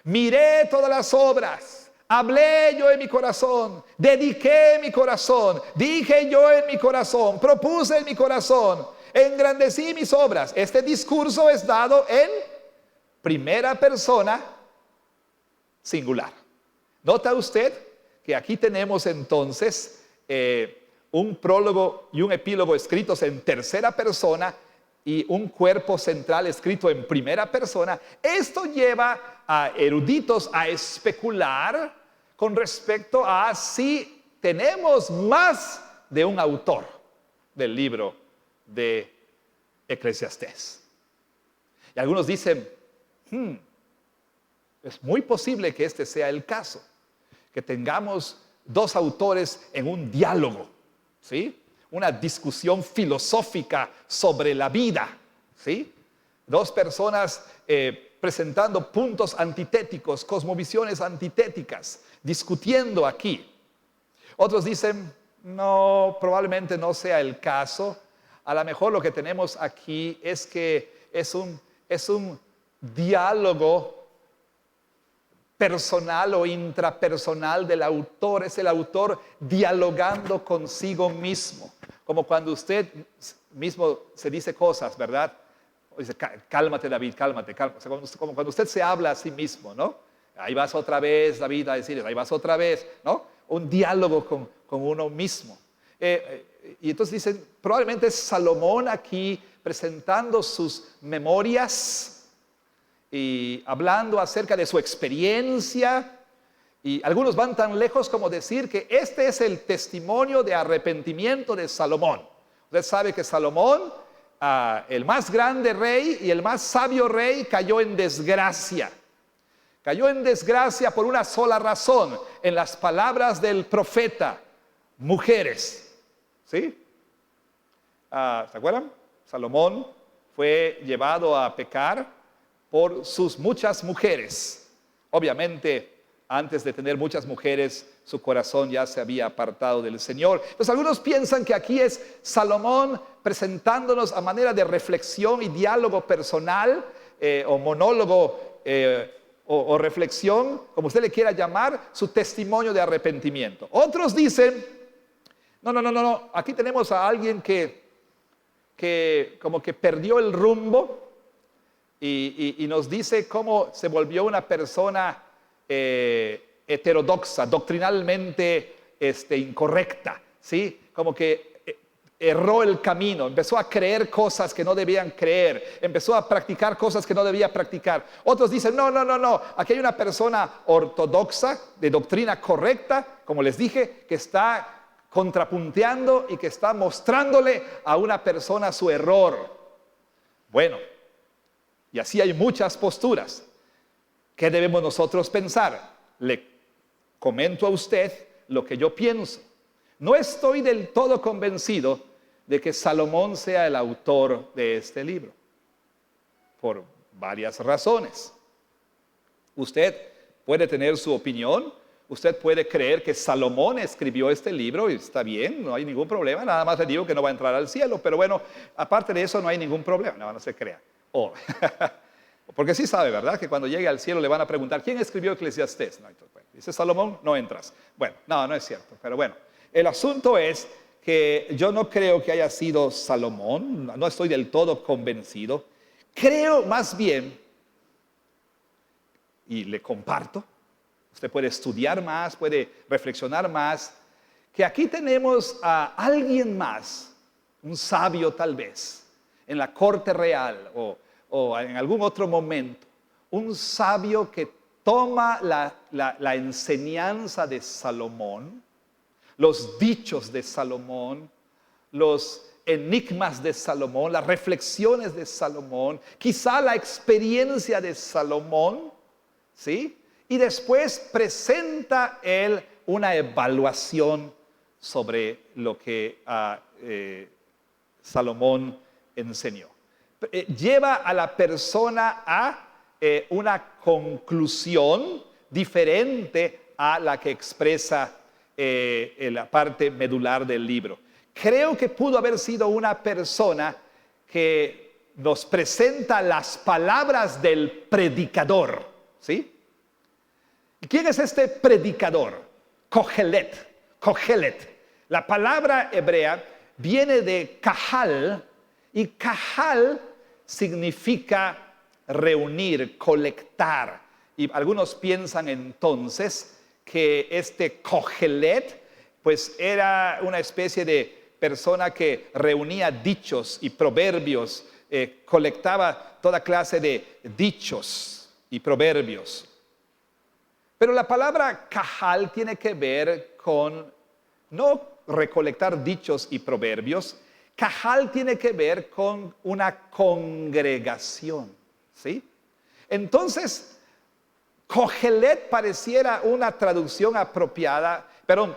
Miré todas las obras. Hablé yo en mi corazón. Dediqué mi corazón. Dije yo en mi corazón. Propuse en mi corazón. Engrandecí mis obras. Este discurso es dado en primera persona singular. ¿Nota usted que aquí tenemos entonces un prólogo y un epílogo escritos en tercera persona y un cuerpo central escrito en primera persona? Esto lleva a eruditos a especular con respecto a si tenemos más de un autor del libro de Eclesiastés. Y algunos dicen, es muy posible que este sea el caso, que tengamos dos autores en un diálogo, ¿sí? Una discusión filosófica sobre la vida, ¿sí? Dos personas presentando puntos antitéticos, cosmovisiones antitéticas, discutiendo aquí. Otros dicen, no, probablemente no sea el caso. A lo mejor lo que tenemos aquí es que es un diálogo personal o intrapersonal del autor. Es el autor dialogando consigo mismo. Como cuando usted mismo se dice cosas, ¿verdad? Dice, cálmate David, cálmate. O sea, como cuando usted se habla a sí mismo, ¿no? Ahí vas otra vez, David, a decirles, ahí vas otra vez, ¿no? Un diálogo con uno mismo. Y entonces dicen, probablemente es Salomón aquí presentando sus memorias y hablando acerca de su experiencia. Y algunos van tan lejos como decir que este es el testimonio de arrepentimiento de Salomón. Usted sabe que Salomón, el más grande rey y el más sabio rey, cayó en desgracia. Cayó en desgracia por una sola razón, en las palabras del profeta: mujeres. ¿Sí? ¿Se acuerdan? Salomón fue llevado a pecar por sus muchas mujeres. Obviamente, antes de tener muchas mujeres, su corazón ya se había apartado del Señor. Entonces algunos piensan que aquí es Salomón presentándonos a manera de reflexión y diálogo personal, o monólogo, o reflexión, como usted le quiera llamar, su testimonio de arrepentimiento. Otros dicen, no, aquí tenemos a alguien que como que perdió el rumbo y nos dice cómo se volvió una persona heterodoxa, doctrinalmente incorrecta, ¿sí? Como que erró el camino, empezó a creer cosas que no debían creer, empezó a practicar cosas que no debía practicar. Otros dicen, no, aquí hay una persona ortodoxa, de doctrina correcta, como les dije, que está contrapunteando y que está mostrándole a una persona su error. Bueno, y así hay muchas posturas. ¿Qué debemos nosotros pensar? Le comento a usted lo que yo pienso. No estoy del todo convencido de que Salomón sea el autor de este libro, por varias razones. Usted puede tener su opinión, usted puede creer que Salomón escribió este libro y está bien, no hay ningún problema, nada más le digo que no va a entrar al cielo, pero bueno, aparte de eso no hay ningún problema, no se crea. Porque sí sabe, ¿verdad? Que cuando llegue al cielo le van a preguntar, ¿quién escribió Eclesiastés? No, entonces, bueno, dice Salomón, no entras. Bueno, no es cierto, pero bueno. El asunto es que yo no creo que haya sido Salomón, no estoy del todo convencido. Creo más bien, y le comparto, usted puede estudiar más, puede reflexionar más, que aquí tenemos a alguien más, un sabio tal vez, en la corte real o en algún otro momento, un sabio que toma la enseñanza de Salomón, los dichos de Salomón, los enigmas de Salomón, las reflexiones de Salomón, quizá la experiencia de Salomón, ¿sí? Y después presenta él una evaluación sobre lo que Salomón enseñó. Lleva a la persona a una conclusión diferente a la que expresa la parte medular del libro. Creo que pudo haber sido una persona que nos presenta las palabras del predicador, ¿sí? ¿Quién es este predicador? Kohelet. La palabra hebrea viene de kahal, y kahal significa reunir, colectar. Y algunos piensan entonces que este Kohelet pues era una especie de persona que reunía dichos y proverbios, colectaba toda clase de dichos y proverbios. Pero la palabra kahal tiene que ver con no recolectar dichos y proverbios. Kahal tiene que ver con una congregación, ¿sí? Entonces, Kohelet pareciera una traducción apropiada,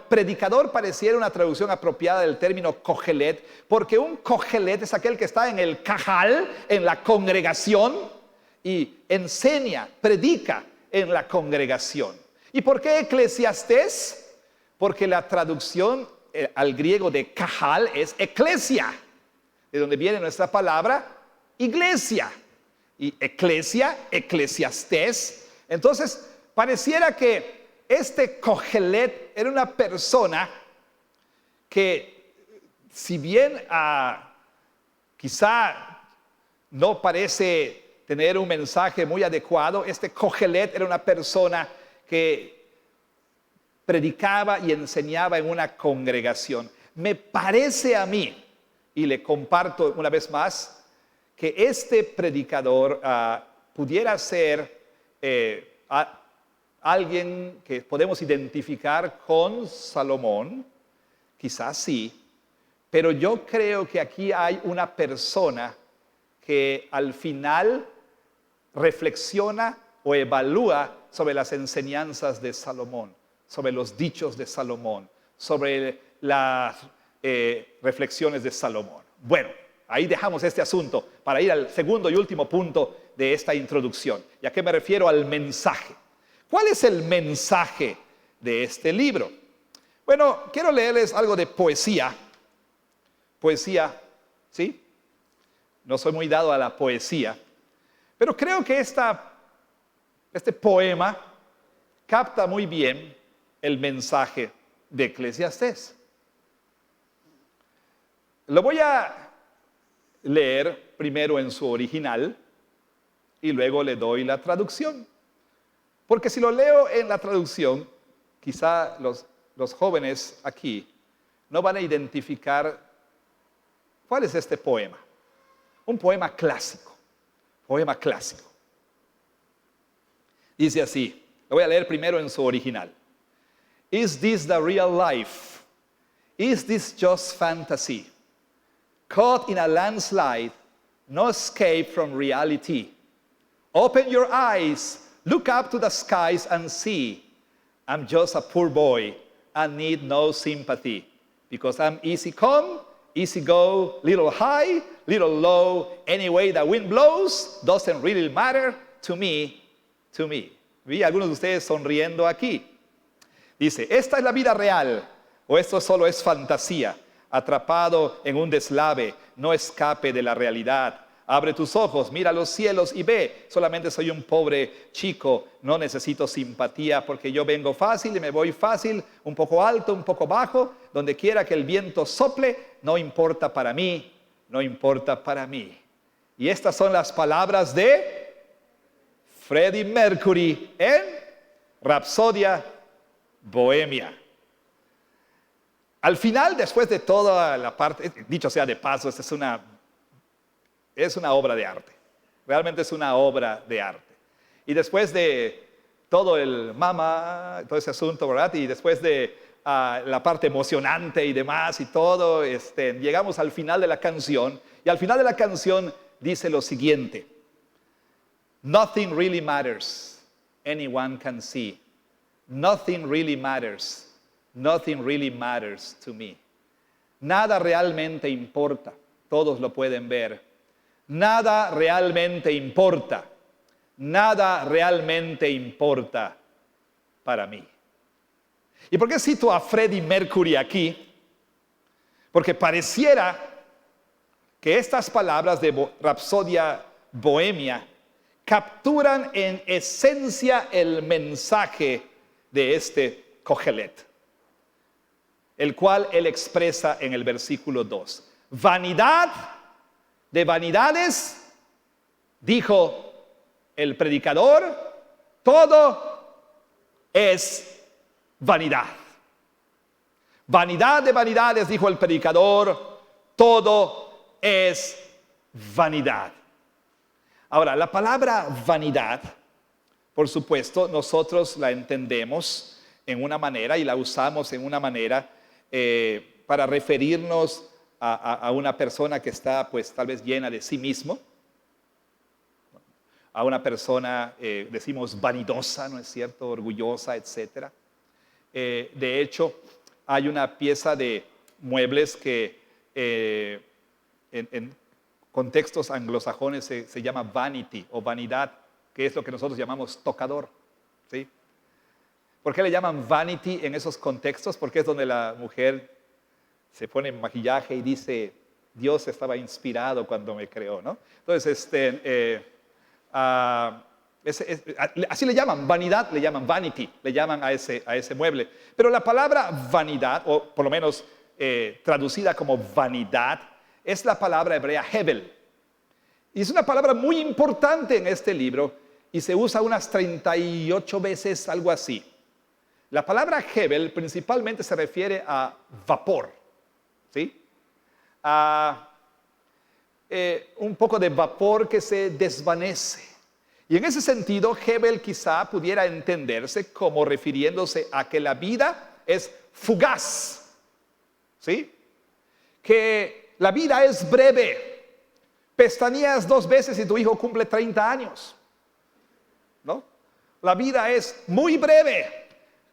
predicador pareciera una traducción apropiada del término Kohelet, porque un Kohelet es aquel que está en el kahal, en la congregación, y enseña, predica en la congregación. ¿Y por qué Eclesiastés? Porque la traducción al griego de kahal es eclesia, de donde viene nuestra palabra iglesia. Y eclesia, Eclesiastés. Entonces, pareciera que este Kohelet era una persona que, si bien quizá no parece tener un mensaje muy adecuado, este Kohelet era una persona que predicaba y enseñaba en una congregación. Me parece a mí, y le comparto una vez más, que este predicador pudiera ser alguien que podemos identificar con Salomón, quizás sí, pero yo creo que aquí hay una persona que al final reflexiona o evalúa sobre las enseñanzas de Salomón, sobre los dichos de Salomón, sobre las reflexiones de Salomón. Bueno, ahí dejamos este asunto para ir al segundo y último punto de esta introducción. ¿Y a qué me refiero? Al mensaje. ¿Cuál es el mensaje de este libro? Bueno, quiero leerles algo de poesía. Poesía, ¿sí? No soy muy dado a la poesía, pero creo que este poema capta muy bien el mensaje de Eclesiastés. Lo voy a leer primero en su original y luego le doy la traducción. Porque si lo leo en la traducción, quizá los jóvenes aquí no van a identificar cuál es este poema. Un poema clásico. Poema clásico. Dice así, lo voy a leer primero en su original. Is this the real life? Is this just fantasy? Caught in a landslide, no escape from reality. Open your eyes, look up to the skies and see. I'm just a poor boy and need no sympathy because I'm easy come, easy go, little high, little low. Any way the wind blows doesn't really matter to me. Vi a algunos de ustedes sonriendo aquí. Dice, ¿esta es la vida real o esto solo es fantasía? Atrapado en un deslave, no escape de la realidad. Abre tus ojos, mira los cielos y ve. Solamente soy un pobre chico, no necesito simpatía porque yo vengo fácil y me voy fácil, un poco alto, un poco bajo. Donde quiera que el viento sople, no importa para mí, no importa para mí. Y estas son las palabras de Freddie Mercury en Rapsodia Bohemia. Al final, después de toda la parte, dicho sea de paso, esta es una obra de arte. Realmente es una obra de arte. Y después de todo el mama, todo ese asunto, ¿verdad? Y después de la parte emocionante y demás y todo, llegamos al final de la canción. Y al final de la canción dice lo siguiente. Nothing really matters. Anyone can see. Nothing really matters. Nothing really matters to me. Nada realmente importa. Todos lo pueden ver. Nada realmente importa. Nada realmente importa para mí. ¿Y por qué cito a Freddie Mercury aquí? Porque pareciera que estas palabras de Rapsodia Bohemia capturan en esencia el mensaje de este Kohelet, el cual él expresa en el versículo 2. Vanidad de vanidades, dijo el predicador, todo es vanidad. Vanidad de vanidades, dijo el predicador, todo es vanidad. Ahora, la palabra vanidad, por supuesto, nosotros la entendemos en una manera y la usamos en una manera para referirnos a una persona que está, pues, tal vez llena de sí mismo. A una persona, decimos, vanidosa, ¿no es cierto?, orgullosa, etc. De hecho, hay una pieza de muebles que en contextos anglosajones se llama vanity o vanidad, que es lo que nosotros llamamos tocador, ¿sí? ¿Por qué le llaman vanity en esos contextos? Porque es donde la mujer se pone maquillaje y dice, Dios estaba inspirado cuando me creó, ¿no? Entonces, así le llaman, vanidad, le llaman vanity, le llaman a ese mueble. Pero la palabra vanidad, o por lo menos traducida como vanidad, es la palabra hebrea hebel. Y es una palabra muy importante en este libro y se usa unas 38 veces, algo así. La palabra hebel principalmente se refiere a vapor, ¿sí? A un poco de vapor que se desvanece. Y en ese sentido, Hebel quizá pudiera entenderse como refiriéndose a que la vida es fugaz, ¿sí? Que la vida es breve. Pestañeas 2 veces y tu hijo cumple 30 años, ¿no? La vida es muy breve.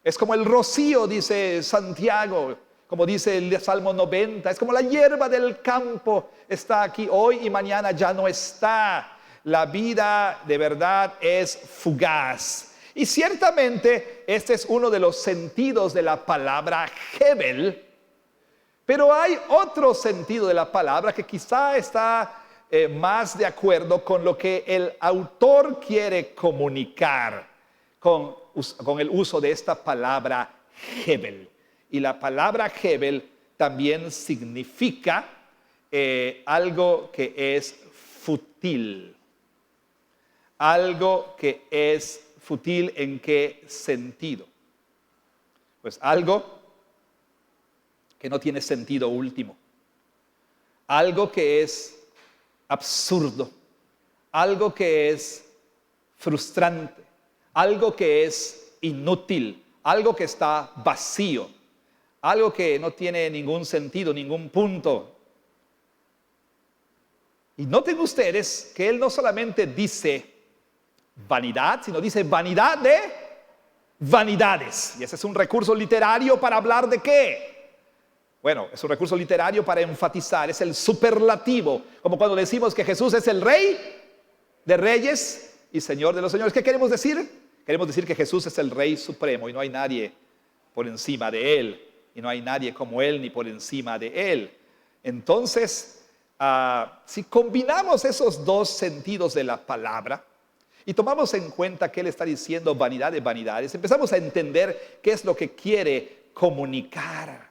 Es como el rocío, dice Santiago, como dice el Salmo 90. Es como la hierba del campo, está aquí hoy y mañana ya no está. La vida de verdad es fugaz. Y ciertamente este es uno de los sentidos de la palabra Hebel. Pero hay otro sentido de la palabra que quizá está más de acuerdo con lo que el autor quiere comunicar con el uso de esta palabra Hebel. Y la palabra Hebel también significa algo que es fútil. Algo que es fútil, ¿en qué sentido? Pues algo que no tiene sentido último. Algo que es absurdo. Algo que es frustrante. Algo que es inútil. Algo que está vacío. Algo que no tiene ningún sentido, ningún punto. Y noten ustedes que él no solamente dice vanidad, sino dice vanidad de vanidades. Y ese es un recurso literario para hablar de ¿qué? Bueno, es un recurso literario para enfatizar, es el superlativo, como cuando decimos que Jesús es el Rey de Reyes y Señor de los Señores. ¿Qué queremos decir? Queremos decir que Jesús es el Rey Supremo y no hay nadie por encima de Él, y no hay nadie como Él ni por encima de Él. Entonces, si combinamos esos dos sentidos de la palabra y tomamos en cuenta que Él está diciendo vanidad de vanidades, empezamos a entender qué es lo que quiere comunicar.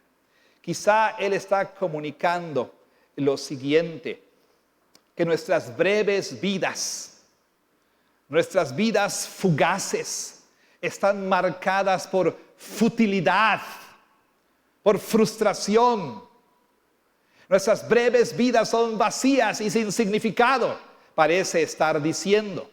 Quizá Él está comunicando lo siguiente, que nuestras breves vidas, nuestras vidas fugaces, están marcadas por futilidad, por frustración. Nuestras breves vidas son vacías y sin significado, parece estar diciendo.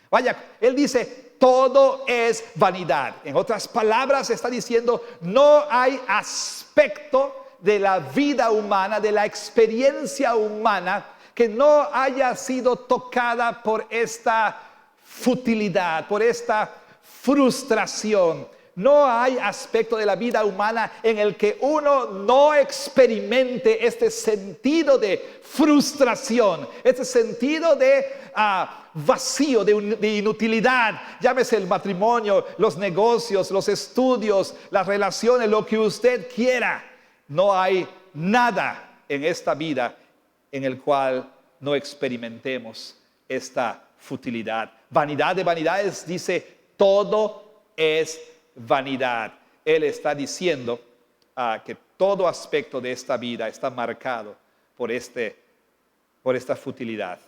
Vaya, Él dice, todo es vanidad. En otras palabras, está diciendo, no hay aspecto de la vida humana, de la experiencia humana, que no haya sido tocada por esta futilidad, por esta frustración. No hay aspecto de la vida humana en el que uno no experimente este sentido de frustración, este sentido de vacío, de inutilidad. Llámese el matrimonio, los negocios, los estudios, las relaciones, lo que usted quiera. No hay nada en esta vida en el cual no experimentemos esta futilidad. Vanidad de vanidades, dice, todo es vanidad. Él está diciendo que todo aspecto de esta vida está marcado por esta futilidad.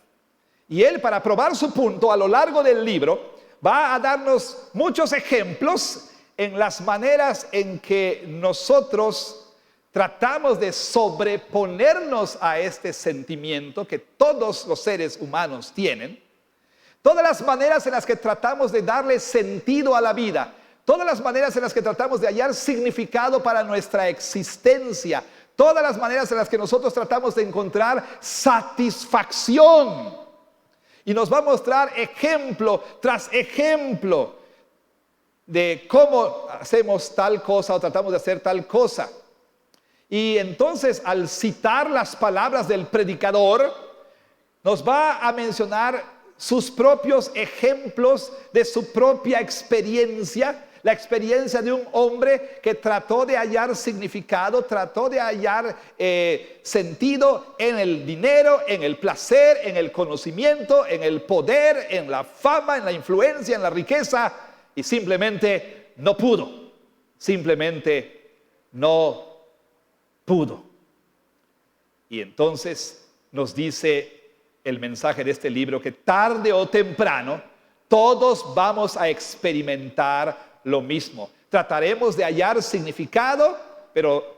Y él, para probar su punto a lo largo del libro, va a darnos muchos ejemplos en las maneras en que nosotros tratamos de sobreponernos a este sentimiento que todos los seres humanos tienen. Todas las maneras en las que tratamos de darle sentido a la vida. Todas las maneras en las que tratamos de hallar significado para nuestra existencia. Todas las maneras en las que nosotros tratamos de encontrar satisfacción. Y nos va a mostrar ejemplo tras ejemplo de cómo hacemos tal cosa o tratamos de hacer tal cosa. Y entonces, al citar las palabras del predicador, nos va a mencionar sus propios ejemplos de su propia experiencia. La experiencia de un hombre que trató de hallar significado, trató de hallar sentido en el dinero, en el placer, en el conocimiento, en el poder, en la fama, en la influencia, en la riqueza, y simplemente no pudo. Simplemente no pudo. Y entonces nos dice el mensaje de este libro que tarde o temprano todos vamos a experimentar lo mismo. Trataremos de hallar significado, pero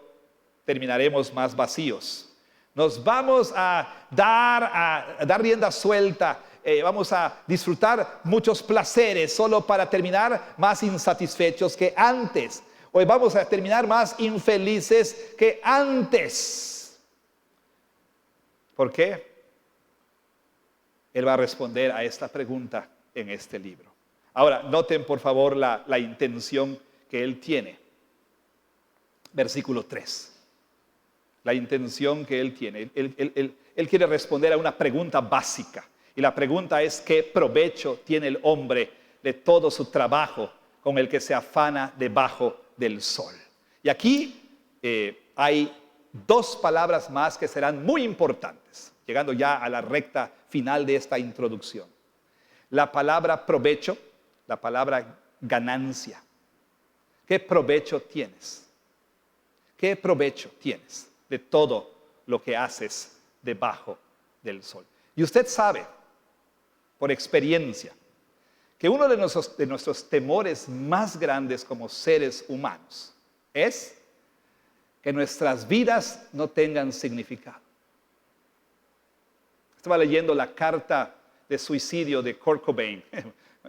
terminaremos más vacíos. Nos vamos a dar rienda suelta vamos a disfrutar muchos placeres solo para terminar más insatisfechos que antes. Hoy vamos a terminar más infelices que antes. ¿Por qué? Él va a responder a esta pregunta en este libro. Ahora, noten por favor la intención que él tiene. Versículo 3. La intención que él tiene. Él quiere responder a una pregunta básica. Y la pregunta es: ¿qué provecho tiene el hombre de todo su trabajo con el que se afana debajo del sol? Y aquí hay dos palabras más que serán muy importantes, llegando ya a la recta final de esta introducción. La palabra provecho, la palabra ganancia. ¿Qué provecho tienes? ¿Qué provecho tienes de todo lo que haces debajo del sol? Y usted sabe, por experiencia, que uno de nuestros temores más grandes como seres humanos es que nuestras vidas no tengan significado. Estaba leyendo la carta de suicidio de Kurt Cobain.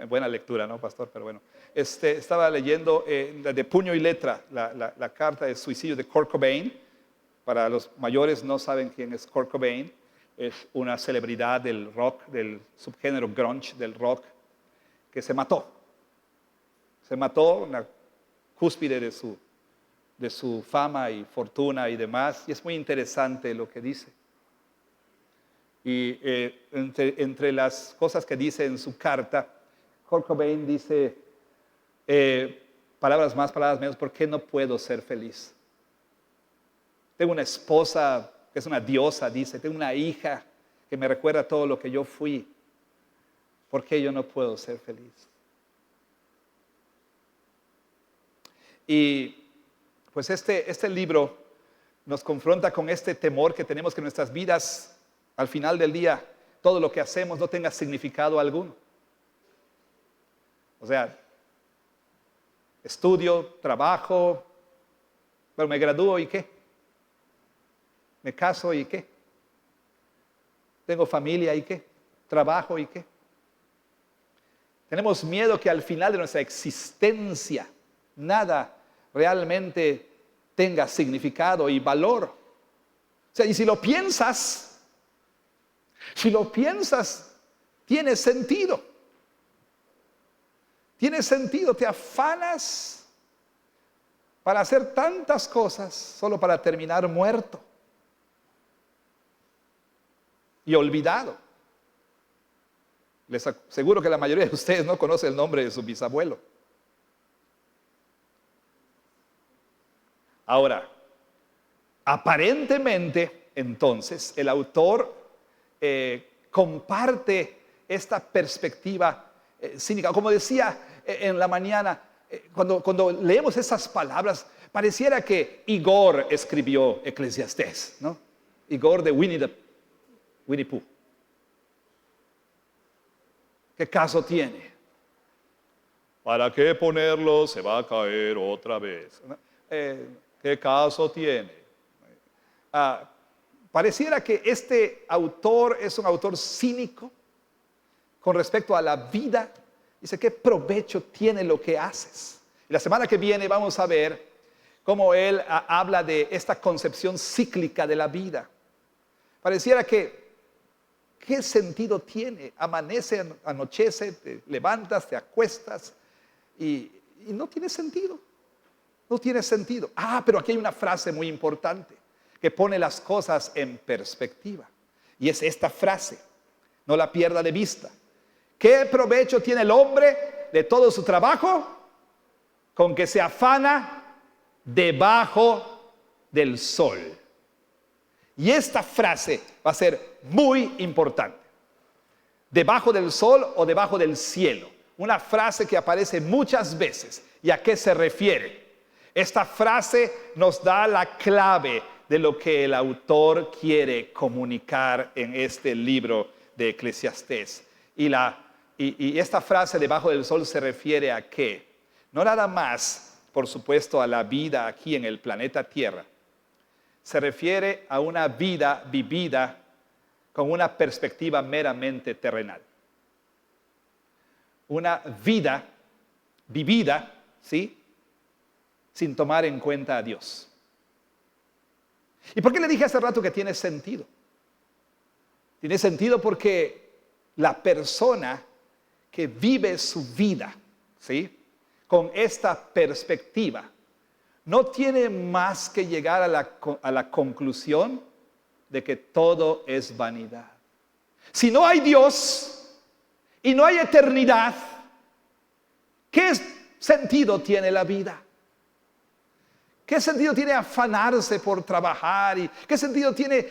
Buena lectura, ¿no, pastor? Pero bueno. Estaba leyendo de puño y letra la carta de suicidio de Kurt Cobain. Para los mayores no saben quién es Kurt Cobain. Es una celebridad del rock, del subgénero grunge del rock, que se mató. Se mató en la cúspide de su fama y fortuna y demás. Y es muy interesante lo que dice. Y entre las cosas que dice en su carta, Kurt Cobain dice, palabras más, palabras menos: ¿por qué no puedo ser feliz? Tengo una esposa que es una diosa, dice. Tengo una hija que me recuerda todo lo que yo fui. ¿Por qué yo no puedo ser feliz? Y pues este libro nos confronta con este temor que tenemos, que nuestras vidas, al final del día, todo lo que hacemos no tenga significado alguno. O sea, estudio, trabajo, pero me gradúo y ¿qué? Me caso y ¿qué? Tengo familia y ¿qué? Trabajo y ¿qué? Tenemos miedo que al final de nuestra existencia nada realmente tenga significado y valor. O sea, y si lo piensas, tiene sentido. Tiene sentido, te afanas para hacer tantas cosas solo para terminar muerto y olvidado. Les aseguro que la mayoría de ustedes no conoce el nombre de su bisabuelo. Ahora, aparentemente, entonces, el autor comparte esta perspectiva cínica. Como decía en la mañana, cuando leemos esas palabras, pareciera que Igor escribió Eclesiastés, ¿no? Igor de Winnie Pooh. ¿Qué caso tiene? ¿Para qué ponerlo? Se va a caer otra vez. ¿Qué caso tiene? Pareciera que este autor es un autor cínico con respecto a la vida. Dice, ¿qué provecho tiene lo que haces? Y la semana que viene vamos a ver cómo él habla de esta concepción cíclica de la vida. Pareciera que, ¿qué sentido tiene? Amanece, anochece, te levantas, te acuestas y no tiene sentido. No tiene sentido. Pero aquí hay una frase muy importante que pone las cosas en perspectiva. Y es esta frase. No la pierda de vista. ¿Qué provecho tiene el hombre de todo su trabajo con que se afana debajo del sol? Y esta frase va a ser muy importante. Debajo del sol o debajo del cielo. Una frase que aparece muchas veces. ¿Y a qué se refiere? Esta frase nos da la clave de lo que el autor quiere comunicar en este libro de Eclesiastés. Y esta frase debajo del sol se refiere a qué? No nada más, por supuesto, a la vida aquí en el planeta Tierra. Se refiere a una vida vivida con una perspectiva meramente terrenal. una vida vivida, ¿sí?, sin tomar en cuenta a Dios. ¿Y por qué le dije hace rato que tiene sentido? Tiene sentido porque la persona que vive su vida, ¿sí?, con esta perspectiva, no tiene más que llegar a la conclusión de que todo es vanidad. Si no hay Dios y no hay eternidad, ¿qué sentido tiene la vida? ¿Qué sentido tiene afanarse por trabajar? ¿Y qué sentido tiene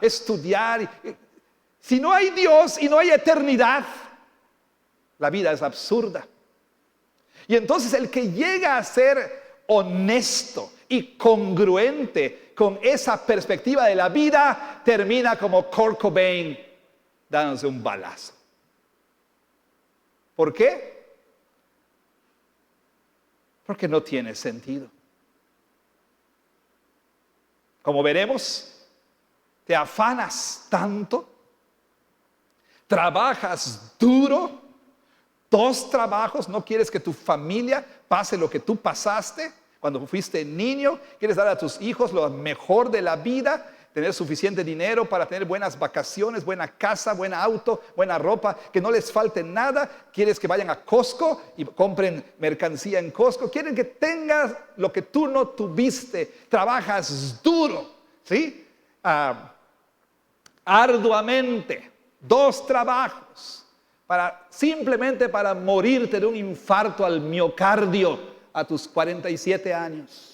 estudiar? Si no hay Dios y no hay eternidad, la vida es absurda. Y entonces el que llega a ser honesto y congruente con esa perspectiva de la vida, termina como Kurt Cobain dándose un balazo. ¿Por qué? Porque no tiene sentido. Como veremos, te afanas tanto, trabajas duro, 2 trabajos, no quieres que tu familia pase lo que tú pasaste cuando fuiste niño, quieres dar a tus hijos lo mejor de la vida, tener suficiente dinero para tener buenas vacaciones, buena casa, buen auto, buena ropa, que no les falte nada, quieres que vayan a Costco y compren mercancía en Costco, quieren que tengas lo que tú no tuviste, trabajas duro, ¿sí? Arduamente, 2 trabajos, simplemente para morirte de un infarto al miocardio a tus 47 años.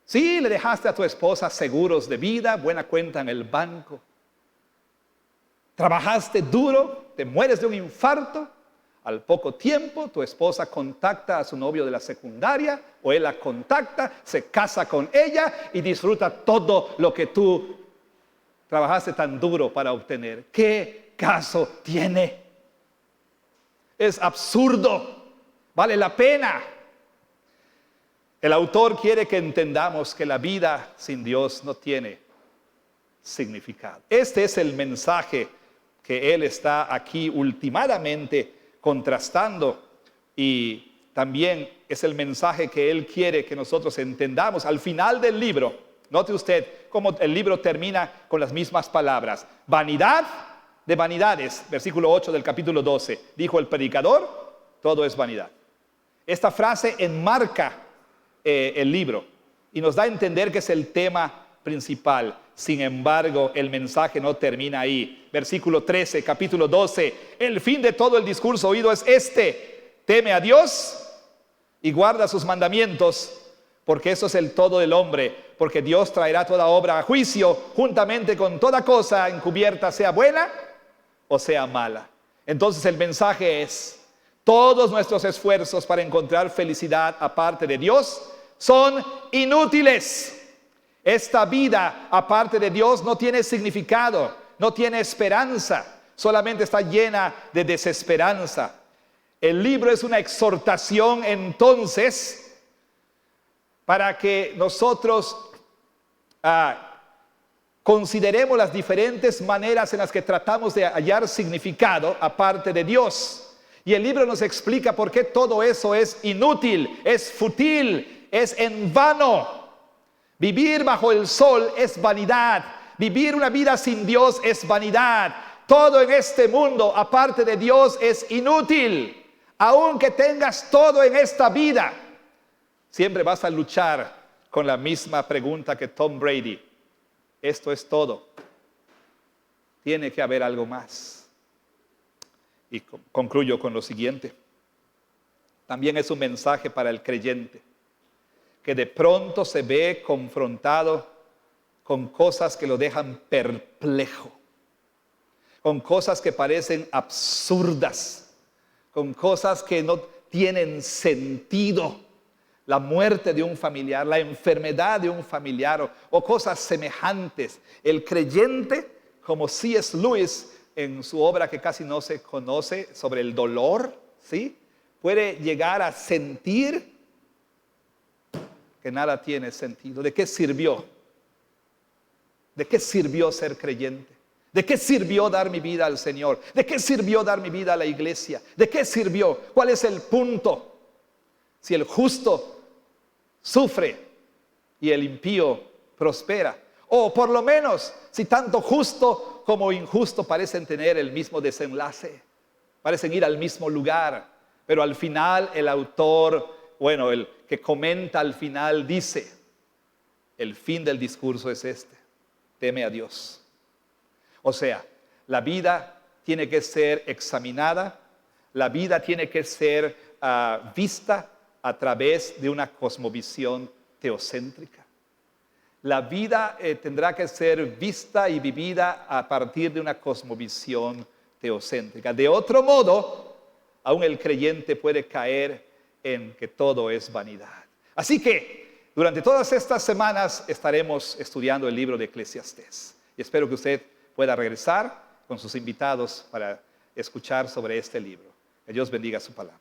Sí, le dejaste a tu esposa seguros de vida, buena cuenta en el banco. Trabajaste duro, te mueres de un infarto. Al poco tiempo, tu esposa contacta a su novio de la secundaria, o él la contacta, se casa con ella y disfruta todo lo que tú trabajaste tan duro para obtener. ¿Qué caso tiene? Es absurdo. Vale la pena. El autor quiere que entendamos que la vida sin Dios no tiene significado. Este es el mensaje que él está aquí ultimadamente contrastando, y también es el mensaje que él quiere que nosotros entendamos. Al final del libro, note usted cómo el libro termina con las mismas palabras. Vanidad de vanidades, versículo 8 del capítulo 12. Dijo el predicador, todo es vanidad. Esta frase enmarca el libro y nos da a entender que es el tema principal. Sin embargo, el mensaje no termina ahí. Versículo 13, capítulo 12. El fin de todo el discurso oído es este: teme a Dios y guarda sus mandamientos, porque eso es el todo del hombre, porque Dios traerá toda obra a juicio, juntamente con toda cosa encubierta, sea buena o sea mala. Entonces el mensaje es: todos nuestros esfuerzos para encontrar felicidad aparte de Dios son inútiles. Esta vida aparte de Dios no tiene significado, no tiene esperanza, solamente está llena de desesperanza. El libro es una exhortación entonces para que nosotros consideremos las diferentes maneras en las que tratamos de hallar significado aparte de Dios. Y el libro nos explica por qué todo eso es inútil, es fútil, es en vano. Vivir bajo el sol es vanidad. Vivir una vida sin Dios es vanidad. Todo en este mundo aparte de Dios es inútil. Aunque tengas todo en esta vida, siempre vas a luchar con la misma pregunta que Tom Brady. Esto es todo. Tiene que haber algo más. Y concluyo con lo siguiente. También es un mensaje para el creyente, que de pronto se ve confrontado con cosas que lo dejan perplejo, con cosas que parecen absurdas, con cosas que no tienen sentido. La muerte de un familiar, la enfermedad de un familiar o cosas semejantes. El creyente, como C.S. Lewis en su obra que casi no se conoce sobre el dolor, ¿sí?, puede llegar a sentir que nada tiene sentido. ¿De qué sirvió? ¿De qué sirvió ser creyente? ¿De qué sirvió dar mi vida al Señor? ¿De qué sirvió dar mi vida a la iglesia? ¿De qué sirvió? ¿Cuál es el punto? Si el justo sufre y el impío prospera. O por lo menos, si tanto justo como injusto parecen tener el mismo desenlace, parecen ir al mismo lugar, pero al final el autor, el que comenta al final dice, el fin del discurso es este: teme a Dios. O sea, la vida tiene que ser examinada, la vida tiene que ser vista a través de una cosmovisión teocéntrica. La vida tendrá que ser vista y vivida a partir de una cosmovisión teocéntrica. De otro modo, aún el creyente puede caer en que todo es vanidad. Así que durante todas estas semanas estaremos estudiando el libro de Eclesiastés. Y espero que usted pueda regresar con sus invitados para escuchar sobre este libro. Que Dios bendiga su palabra.